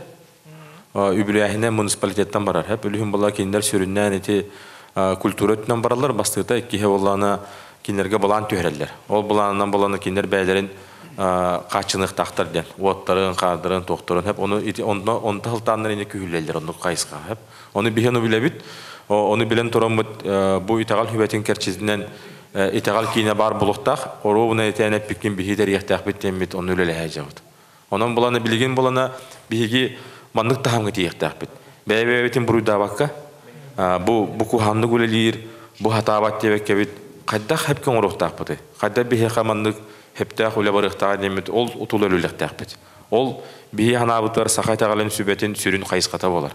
Үбүләһенә муниципалитеттан барар. Хеп үлүһүн бала киндер сүрүннән эти культураттан баралар бастыта киһе болана киндерге балан төһрәлләр. Ол баланнан баланы киндер бәйләрен качынык тактар дигән. Уаттарын, кадырын, токтарын хеп оны онда хылтаннар инде күһүлләләр, оны кайыска хеп. Оны бихену билебит. Onu bilen toramut bu itagal hübetin kerçizinden itagal kine bar buluqtaq oru buna etene pikin bihider yahtaq bittemit onu öyle hajabut. Onun bulanı bilgin bulana bihigi mandık tahamgı yahtaq bit. Bebetin buruyda bakka bu kuhamlı gulelir bu hatabat tebek bit qadda hep kan oruqtaq bit. Qadda bihi qamandık heptaq ule barıqtaq demit ol utul öyle yahtaq bit. Ol bihi hanabutar saqaytaqalın sübetin sürün qayısqata bolar.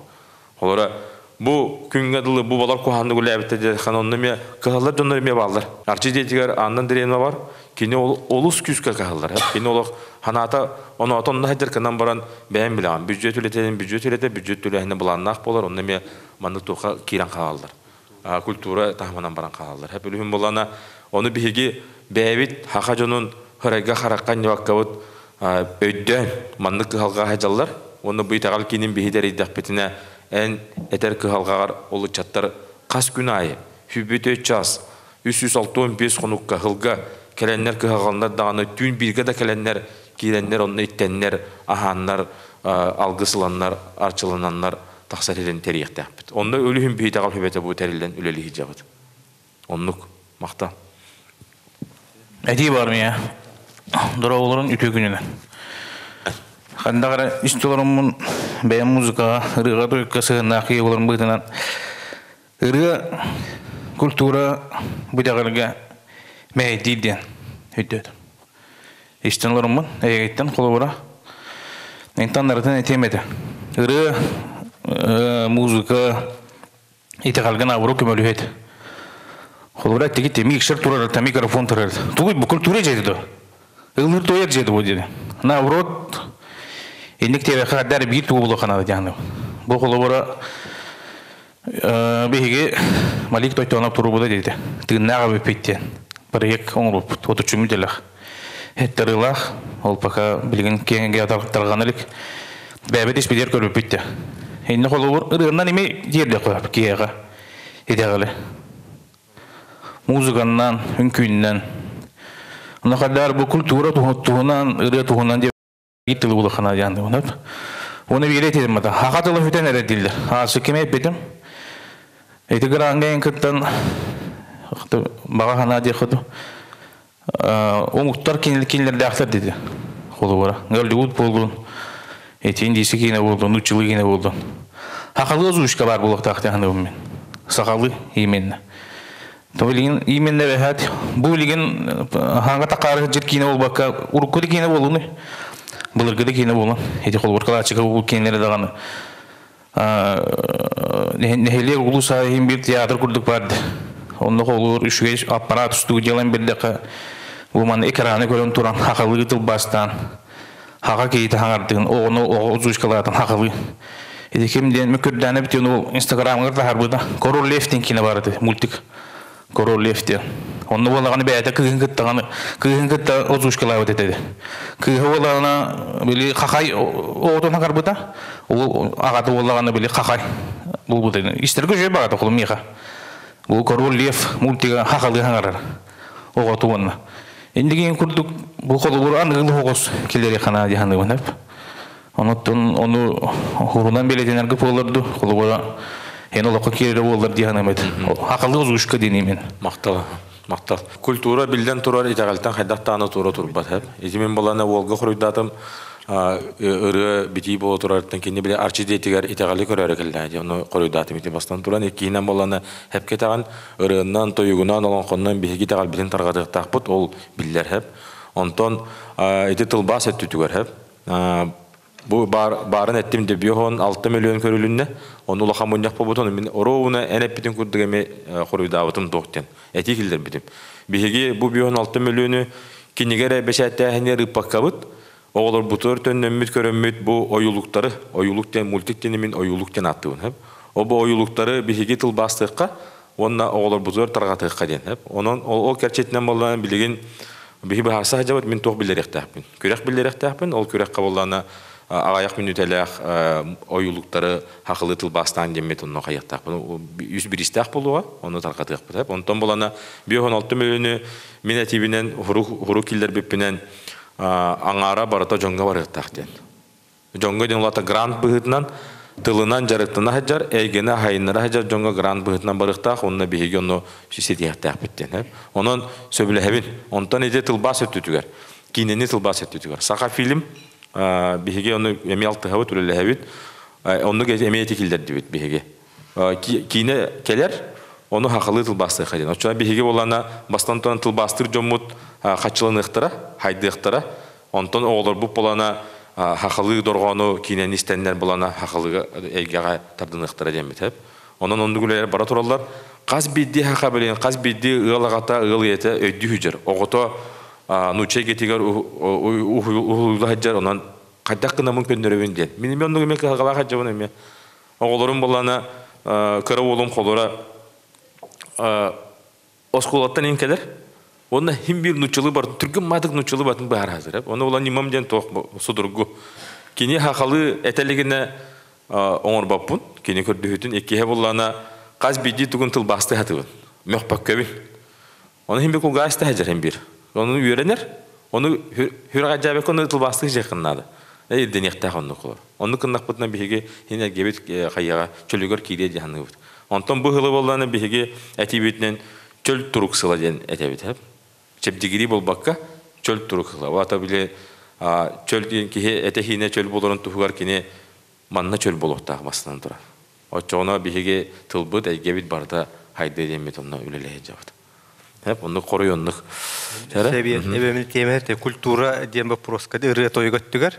Olara bu küngedili bu balar kuhandı gülebette de kanonnume kahlar dönürme bağlar. Arçı dediler andan direnme var. Kine olus küske kahlar. Hep kine oluk hanata onu atonda hacer kanan baran beğen bilen. Bücret ülete bulannak bolar. Onnume manı toka kiran kahlar. Kultura tahmanan baran kahlar. Hep ölühüm bolana onu bihigi beyvit hakaconun hırayga harakkan yavakkavut öydön manlık halga hajallar. Onu bu itagal kinin bihideri dahbetine en eter kıhalgar olu çattar kas günayı hübbütü ças 365 konukka hılga kelenler kıhalganlar dağını tün birge de kelenler girenler onu ittenler ahanlar algısılanlar arçılananlar taksar eden teriyek dahbet. Onda ölühüm bihitagal hübbete bu terilen üleli hicabıdı. Onluk makta. Edi var mı ya? Duravuların ütü gününe. Kandagara istiyorummun beyan muzika, ırığa doyukası, nakiye olarım bıhtınan. Irığa kultura bıdağırga mehdiyden hüddödüm. İstiyorummun egetten kolubura. İntanlardan etemedi. Irığa muzika itikalgan avru kömölü et. Kolubura etti gitti, mikşer turardı, mikrofon turardı. Tuğuy bu kultura cedi. Ilır doyar cedi bu dedi. Navrot İndik tebe kadar bir tuğulu kanadı canım. Bu kolubura bihigi Malik toytonap turubu da dedi. Tığnağı öpetten. Projekt olup otuçu müdelah. Hetterilah ol paka bilgin kenge atarganlık. Bebet ispider körüp bitti. Indi kolubur ırığından ime yerde koyup kiyega. İdegali. Muzikandan, hünkünden. Ona kadar bu kultura tuğunan, ırığı tuğunan diye gitti bu kana yandı onu. Onu bir edelim mata. Hakikaten hüten eredildi.Ası kime etmedim. Etigrangen kıttan baga hana diye kudu. O muhtar kinler dağıtır dedi. Kolubura. Geldi ut buldun. Etin disi kine buldun, uçulu kine buldun. Hakalı uzuşka var bulak tahtı hanım ben. Sakalı yemenle. Toligin yemenle ve hat bu ligin hanga takarı jirkine ol baka urukuri kine bolunu. Bulurgada kine bolan. Eti kolburkala çıkı bu kinlere dağını. Neheliye ulu sahihin bir tiyatr kurduk vardı. Onda olur, üçgeç aparat studiyalan bir dakika. Bu man ekranı görün turan hakalı gıtıl bastan. Haka keyti hanardığın, o uzuşkalardan hakalı. Eti kimden mükürdane bitiyon o Instagram'a da harbıda. Korol Leftin kine vardı, multik. Korol Leftin. Onu bolağını beyde kıgın gıtta uzuşkalar ödedi. Kıgı bolağına böyle kakay oğduna harbıda. O ağatı bolağına böyle kakay. Bu dedi. İster göze bağda kolum yıka. Bu Korol Lef multik hakalı hangarar. Oğatı onunla. Endigi kurduk bu kolubur anıgılı hoğuz killeri kana dihanı hep. Onu hurunan belediyeler gıp olurdu. Kolubura henolaka killeri olur dihanı met. Hakalı uzuşka deneyim. Maktal. Kultura bilden turar itagaltan haydaqtana tura turbat hep. Ezimin bolana Volga xuruydatam ırı biti bo turartan kini bile arçı detigar itagali körörekildi. Onu xuruydatam iti bastan turan ekinen bolana hep ketagan ırığından toyugunan olan konnan bihigi tagal bilin targadık taqput ol biller hep. Onton iti tılbas et tütüger hep. Bu barın ettim de 6 milyon körülünne onu ulaqam oynaq pobutun orowuna enep bitin kurdugeme xuruydavatım dokten. Eti kildir bitim. Bihigi bu 6 milyonu kinigere beşette hene rıpakkabıt. Oğulur butur tönömmüt körömmüt bu oyulukten multiktenimin oyulukten attığın hep. O bu oyulukları bihigi tılbastıqqa onna oğulur butur targatıqqa den hep. Onun o gerçekten bolan bilgin bihi bahasa hajabat min toq billerek tahpin. Körek billerek tahpin ol körek qabolana ağayak minütelek oyulukları haqılı tılbastan demet onu qayattaq. Bu 101 istaq boluğa onu tarqatıq hep. Ondan bolana 16 milyonu minetibinen huru killer bepinen аңара барата жоңга барыктактен. Жоңга ден улата грант быгытынан тылынан жарыктына хаҗар, эйгене хайнара хаҗар жоңга грант быгытынан барыктак, онна биһиге онно сисетияктак биттен. Онон сөбүләһебин, онтан иде тылбас өттүгәр. Кинени тылбас өттүгәр. Сака фильм биһиге онно эмиалтыга өтүләһебит. Онно гез эмиети килдер дибит биһиге. Кине келер onu haqılı tılbastı xadin. Oçuna bihiги bolana bastantan tılbastır jomut xaçılыныqtıra, haydıqtıra. Ondan oğulur bu bolana haqılı dorğonu kinen istenler bolana haqılı elgaga tardınıqtıra demit hep. Ondan ondugulere bara turallar. Qaz biddi haqa bilen, qaz biddi ığalagata ığalıyete öddü hücer. Oğuto nuçe getiger uhuyla haccar ondan qaddaq qına mümkün dörevin den. Benim ondugu mek qaba hacca bunu me. Oğullarım bolana kıra oğlum qolara oskulattan inkeler. Onda hem bir nuçulu bar, Türk'ün madık nuçulu batın bahar hazır. Onda olan imam den toq sudurgu. Kini haqalı eteligine oңор баппун, кини көрдүһүтүн эккиһе буллана каз бидди тугун тыл басты хатыбын. Мөхпак көбүн. Оны химби кулгаста хажар химбир. Оны үйренер, оны хүрага жабы кону тыл басты жакыннады. Денекте хонну кулар. Оны кыннак бутна биһиге хине гебит каяга чөлөгөр кире жаһанны бут. Онтон бу хылы буллана биһиге этибитнен чөл туруксыла ден этебит хеп. Чепдигири болбакка чөл туруксыла. Вата биле чөл киһе этехине чөл болорун тугар кини манна чөл болуқтағы басынан тұрар. Отчоғына біхеге тылбыд әйгебет барда хайды демет онна үлелеге жауыды. Оны қорой онлық. Себет, эбемін темерте культура дем вопроскады ыры тойгөттүгөр.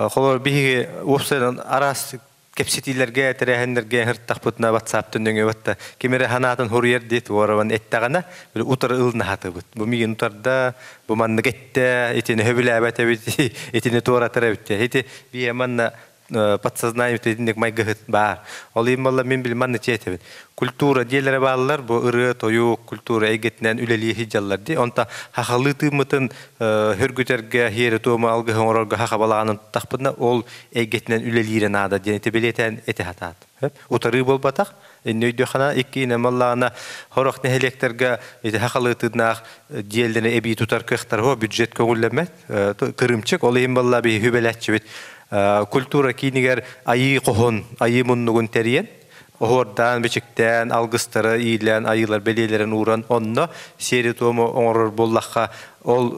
Холор биһиге опсайдан арас кепсетилерге, терехендерге хырттақ бұтына WhatsApp-тын дөңе бұтта. Кемері ханатын хорьер дейт ораван әттағана, утар ылына хаты бұт. Бұ миген утарда, бұ манны кетті, етені хөбілі әбәт әбет, етені туаратыр әбетті. Еті бие манна подсознание тединек майгыт бар. Ол ималла мен билманны четебит. Культура диелере баллар бу ыры тою культура эгетнен үлели хижаллар ди. Онта хахалыты мытын хөргөтерге хере тома алгы хоңорга хахабаланын тахпына ол эгетнен үлелире нада денете билетен эте хатат. Утары болбатак нөйдөхана иккине маллана хорох нехелектерге эте хахалытынах диелдене эби тутар кыхтар хо бюджет көңүллемет кырымчык ол ималла би хүбелетчебит. Культура кинигер айы кохон, айы муннугун териен, ордан, бечиктен, алгыстары, ийлен, айылар, белелерин уран, онно сери тому оңорор боллаққа ол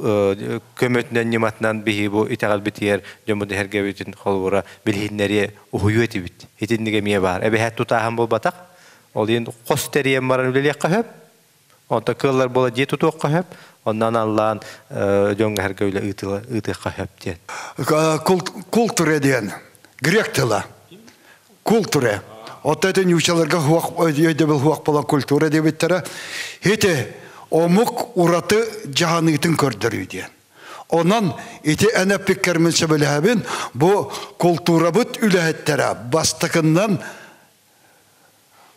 көмөтінен нематынан бихи бу итағал битер, жомуды хергебетін қолуыра білхиннери ухую еті бит. Етіндіге мие бар. Әбі хәт тұтағын бол батақ, ол енді қос териен баран үлелеққа хөп, онта кыллар бола же тұтуаққа хөп, ondan Allah'ın jonga her göyle ıtıqa hepten. Kulture diyen, Grek tila. Kulture. Otta nüçalarga huak bolan kulture diye bittere. Hete omuk uratı cahanıtın kördürü diyen. Ondan iti ene pikkermin sebelebin bu kultura bit ülehettere bastıkından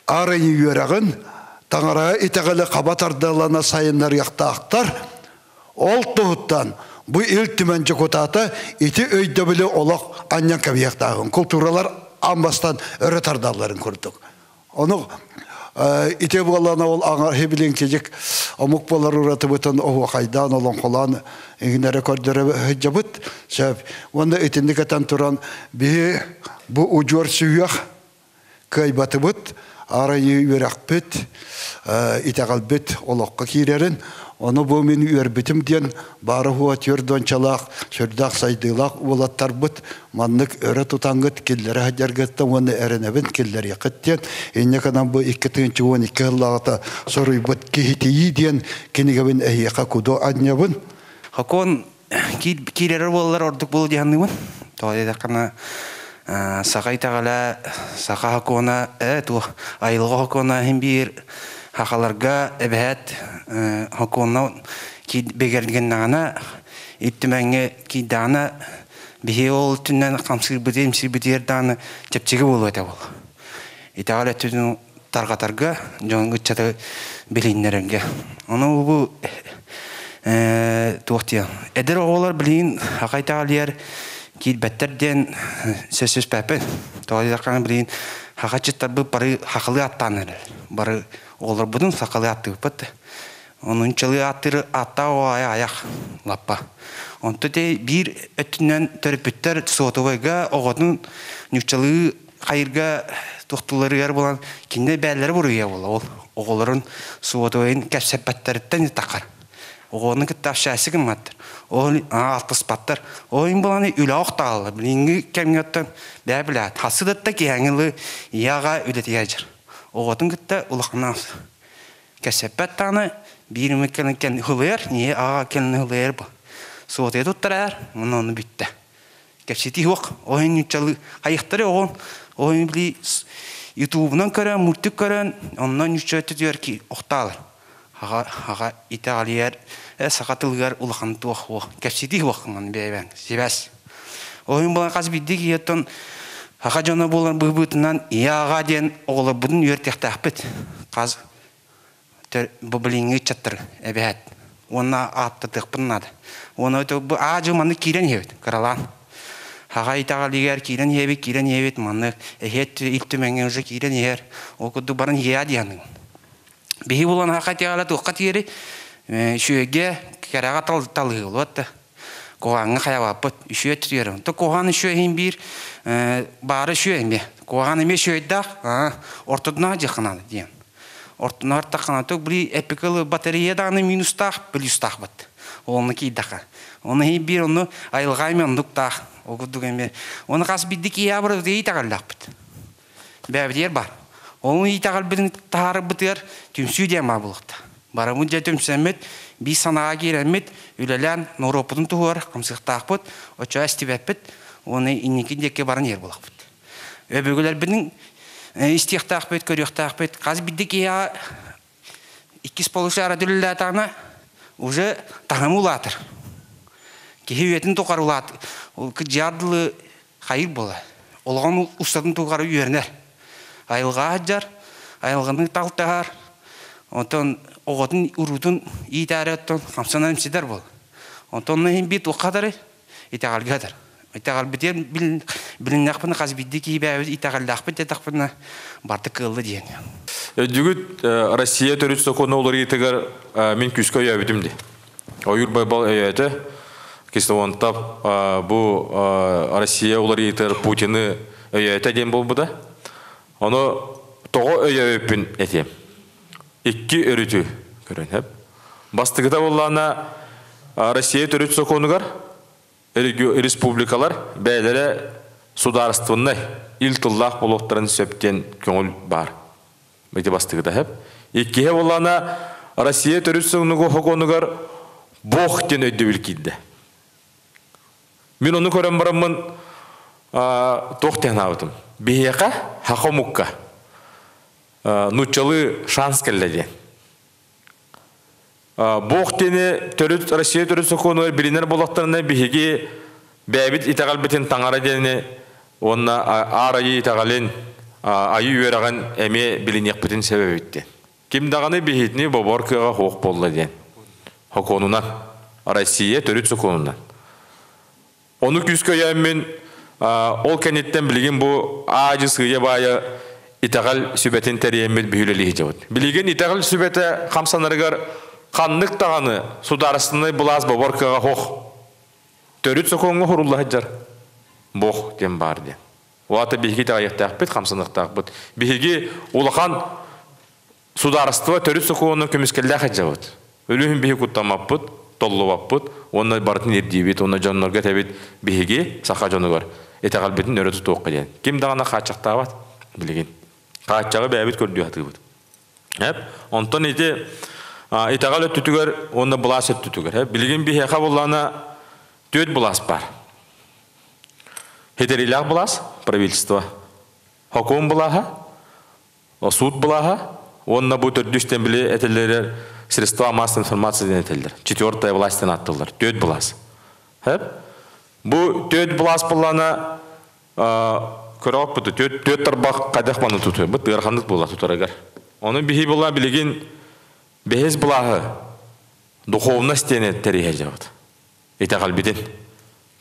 arayı yüreğin Tanrı'ya itegeli kabatardalana sayınlar yakta aktar. Ol tuğuttan bu iltimence kutata iti öyde bile olak anyan kabi yaktağın. Kulturalar ambastan öğretardalların kurduk. Onu iti buğalana ol ağır hebilin kecek amuk bolar uğratı bütün o vakaydan olan kolan ingine rekordları hıccabıt. Onda itindik eten turan bu ucur süyyak kaybatı bıt. Arayı yürekbet, itegalbet olakka kirerin. Onu bu meni üerbetim diyen barı huat yörden çalak, şördağ saydığılak ulattar bıt. Manlık öre tutangıt, kelleri hacer gıtta, onu erenebin, kelleri yakıt diyen. Enne kadan bu 2-12 yıllağıta soruyu bıt kihitiyi diyen, kenigabin ehyeka kudu adnyabın. Hakon, kireler olallar orduk bolu diyanlıbın. Toğayda kana Sakay tagala, saka hakona, ayılga hakona hem bir hakalarga ebehet hakona ki begerdigen nana ittimenge ki dana bihi ol tünden kamsir bitir dana çepçigi bolu ete bol. İtagala tüdün targatarga jongu çatı bilinlerenge. Onu bu tuğtiyan. Eder oğlar bilin hakay tagaliyar ki betterden sessiz pepe toylarkan bilin hakacıtlar bu parı hakalı attanır barı olur bunun sakalı attı pat onun çalı attırı atta o ayak lappa onta de bir ötünden terapitler soğutuvayga oğudun nükçalı hayırga doktorları yer bulan kinde belleri buraya bola oğulların soğutuvayın kesepetlerden takar oğulun kitap şahsi maddır. O altı patlar. O imbalanı üle oqtalı. Bilingi kemiyattan bäbilat. Hasıdatta ki hangılı yağa ületiyecir. Oğudun gitti ulaqnas. Kesepet tane bir mekaniken hılayar. Niye ağa kelini hılayar bu. Soğutaya tutturar. Onu bitti. Kepseti yok. Oyun çalı. Ayıqtırı oğun. Oyun bili YouTube'dan көрөн, мультик көрөн, ondan üçötü diyor ki oqtalar. Haga İtalyer, sakatılgar ulaqan tuğu, kapsiti uaqan beyben, sibas. Oyun bulan qaz biddik yetton haga jona bolan bıbıtından yağa den oğlu budun yörtektäpit. Qaz bu bilingi çattır ebehet. Ona attık bunnadı. Ona bu acı manı kiren hevit, karalan. Haga İtalyer kiren hevit manı ehet iltümengen kiren yer. O kudu baran yer diyanın. Bihi bulan hakati ala tuqat yeri şöge keraga talı oldu. Koğanı hayvapıt şöye tutuyorum. To koğanı şöyin bir barı şöyin bir. Koğanı me şöyda ortadan jakanadı diyen. Ortadan ortakana to bir epikalı bataryadan minustah plus'tah bat. Onu ki daka. Onu bir onu ayılgaymen ondukta. O kudugen bir. Onu kas bidik ya bur diye takallapıt. Bebdiyer bar. Onu itagal birin tahar bıtır tümsü diye mabılıqta. Baramın tümsemet bir sanağa giremet ülelen Noropudun tuğar kamsıqtaqpıt oça istibepit onu innikin dekke baran yer bulaqpıt. Öbөгülер birin istiyaqtaqpıt körüqtaqpıt qaz bidik ya 2,5 aradülüllä tana уже tahamulatır. Kehiyetin toqar ulat. O kıjardılı hayır bola. Olğan ustadın toqarı üyerner. Ayılға hajar, ayылғының талтағар, онтон оғытын ұрудың итәрі өттін қамсанайым седер бол. Онтонны ең бет оқадары итәғалғадар. Итәғал бітер білін ақпыны қаз бітті кейбі әуіз итәғалды ақпыт етақпыны барды қылды дейін. Жүгіт Россия төрет соқуына олар етігер мен күскі өйәбітімді. Ойыр байбал өйәті, кесті онтап бұл Россия олар етігер Путины өйәті ден бол бұда. Onu toğu öýöpün etem. 2 örütü görünüp. Bastıgıda bollana Россия төрөт соконугар республикалар бәйләре сударствынны илтиллах болуктарын сөптен көңүл бар. Бете бастыгыда хеп. 2 боллана Россия төрөт соконугар бохтен өйдөбүл кидде. Мен onu көрөм барамын тоқтен абытым. Бияқа хақомукка нучалы шанс келледи. Боқтені Россия төрөт соконугар билинер болақтарына биһиги бәбит итағал бітен таңара дені онна арайы итағален айы үйераған әме билинек бітен себеп етті. Кимдағаны бихитни боборкыға хоқ болла ден. Хоконунан, Россия төрөт соконунан. Оны күскө ямен ол кенеттен билген бу ажысыга бая итагал сүбетин териемет бүлелеги жабыт. Билген итагал сүбете камсанарыгар каннык таганы сударысыны булаз боборкага хох. Төрүт соконго хурулла жар. Бох дем бар ден. Уата биги таяктак бит камсаныктак бит. Биги улахан сударыства төрүт соконго көмүскелдак жабыт. Өлүм биги куттамаппыт, толлубаппыт, онна бартын эрдибит, онна жоннорга тебит биги сака жонугар. Итагал битин өрөтү тоокка ден. Ким дагана качактабат билген. Качагы бәбит көрдү атыбыт. Хеп, онтон ите итагал өттүгөр, онда булас өттүгөр. Хеп, билген бихека буллана төт булас бар. Хетерилак булас, правительство. Хокум булаха, суд булаха, онна бу төрдүштен биле этелер средства массовой информации ден этелер. 4-я властьтен аттылар. Төт булас. Хеп, бу төт булас буллана көрөп буту төт тарбак кадахманы туту. Бу тырхандык була тутарагар. Оны бихи була билген бехез булахы духовностьтен терихе жабыт. Итагал битен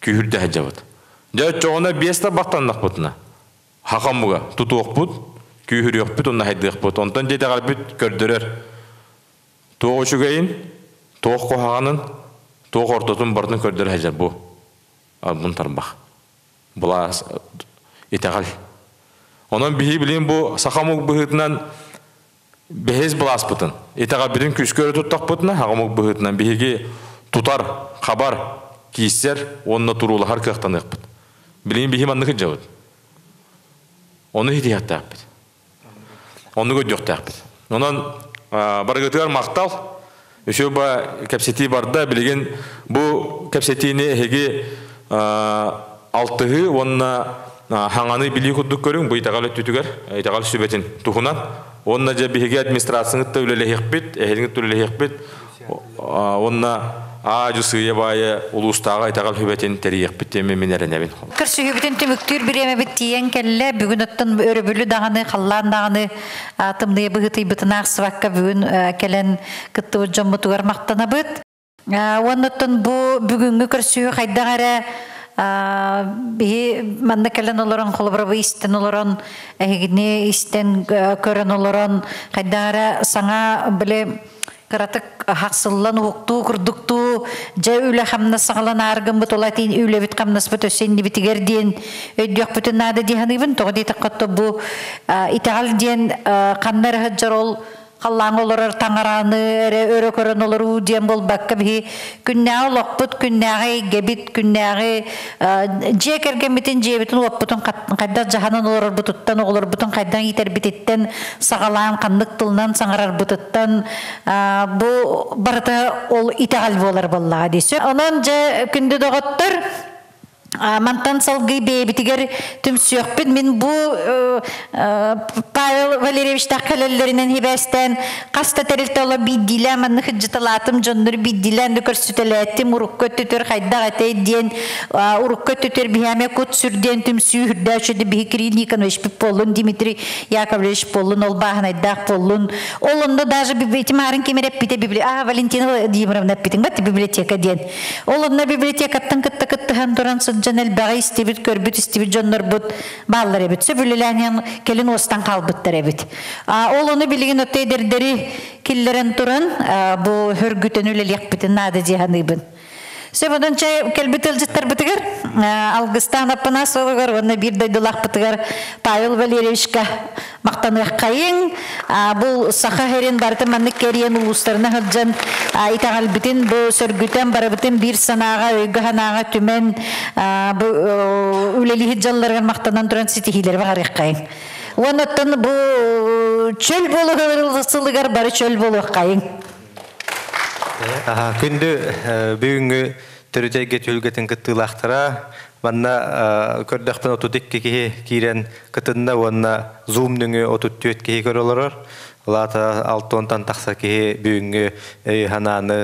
күйүрдө жабыт. Жа чоғына 5 табақтандық бұтына. Хақамуға тұтуық бұт, күйір өқ бұт, онна хайдық бұт. Онтан жетағал бұт көрдірер. Тоғы үшігейін, тоғы қоғағанын, тоғы ортотын бардың көрдірер әжер бұ. Бұн тарбақ. Бұла етағал. Онан бейі білейін бұ сақамуқ бұғытынан бейіз бұлас бұтын. Етағал бірін күшкөрі тұттақ бұтына, хақамуқ бұғытынан бейіге тұтар, қабар, кейістер, онына тұрулы har kıqtanıq бұт. Bilin bihim anlıqı cavud. Onu hitiyat taqbid. Onu gödüq taqbid. Ondan bargıtıgar maqtal, үші ба кәпсети барда білген bu кәпсетini hegi 6-ғы, onunla хаңаны били курдук көрүң бу итагал өттүгөр итагал сүбетин тухунан онна же биге администрацияны төлөлехпит эхиңи төлөлехпит онна ажусыя бая улустага итагал хүбетин терияхпит теме менеренебин кырсы хүбетин төмөктүр биреме бит тиен келле бүгүн оттон өрөбүлү даганы халлаан даганы атымды быгыты бытына сыбакка бүгүн келен кытты жоммутугар мактанабыт оннотон бу бүгүнгү кырсы кайдагара манна келен олорон холбробы истен олорон эгине истен көрөн олорон кайдагара саңа биле каратык хаксыллан укту курдукту же үле хамна сагалан аргын бутулатин үле бит камнас бут өсенди битигерден өйдөк бүтүн нада диханыбын тогди таккатты бу итагал ден камнар хаджарол қаллаң олар таңараны өрө көрөн олар дем бол бакка би күннәгы локпут күннәгы гебит күннәгы жекерген битен жебитин оппутун кайда жаһанын олар бутуттан олар бутун кайдан итер битеттен сагалаан кандык тылынан саңарар бутуттан бу барда ол итагал болар болла десе анан же күндө доготтор мантан салгы бебитигер түмсөкпүт мен бу Павел Валерьевич такалеллеринен хибестен каста терилтола биддиле манны хыжыталатым жоннор биддилен көрсөтөлөттүм уруккөттөр кайдагатей ден уруккөттөр бихаме кут сүрден түмсүрдөчүдө бихикрилникан өшпүп болун Дмитрий Яковлевич болун ол бахнайдак болун олунда даже библиотекарын кемереп бите Валентина Владимировна питин бат библиотека ден олунда библиотекаттан кытты-кыттыхан туран Жанел багы истебит көрбүт истебит жоннор бут баллар эбит сөбүлеләнен келин остан калбыттар эбит олону билген өтөйдердери киллерен туран бу хөргүтөн үлелек битин нады жаһаныбын Себодан чай келбител життер битигер Алгыстан апына согор онна бир дойдулак битигер Павел Валерьевичка мактанык кайын бул саха херен барты манны кериен улустарына хаджан итагал битин бу сөргүтен барыбытын бир санага өйгөханага түмен бу үлели хиджалларга мактанан туран ситихилер багарык кайын оннотон бу чөл болугар бары чөл болук кайын Күндү бүгүнгү төрүтөйгө төлгөтүн кыттылактара манна көрдөкпен отудик кирен кытында онна зумнүңү отуттүөт ки көрөлөр лата алтонтан такса ки бүгүнгү хананы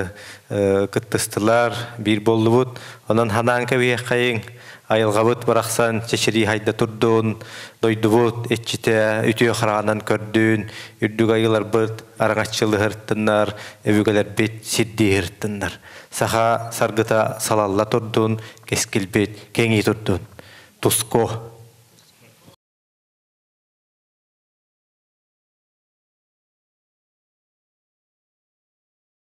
кыттыстылар бир болдубут анан хананка бие кайын айылгабыт бараксан чечери хайда турдун дойдубут этчите үтүө харанан көрдүн үрдүг айылар бырт араңаччылы хырттыннар эбүгелер бет сидди хырттыннар саха саргыта салалла турдун кескилбет кеңи турдун туско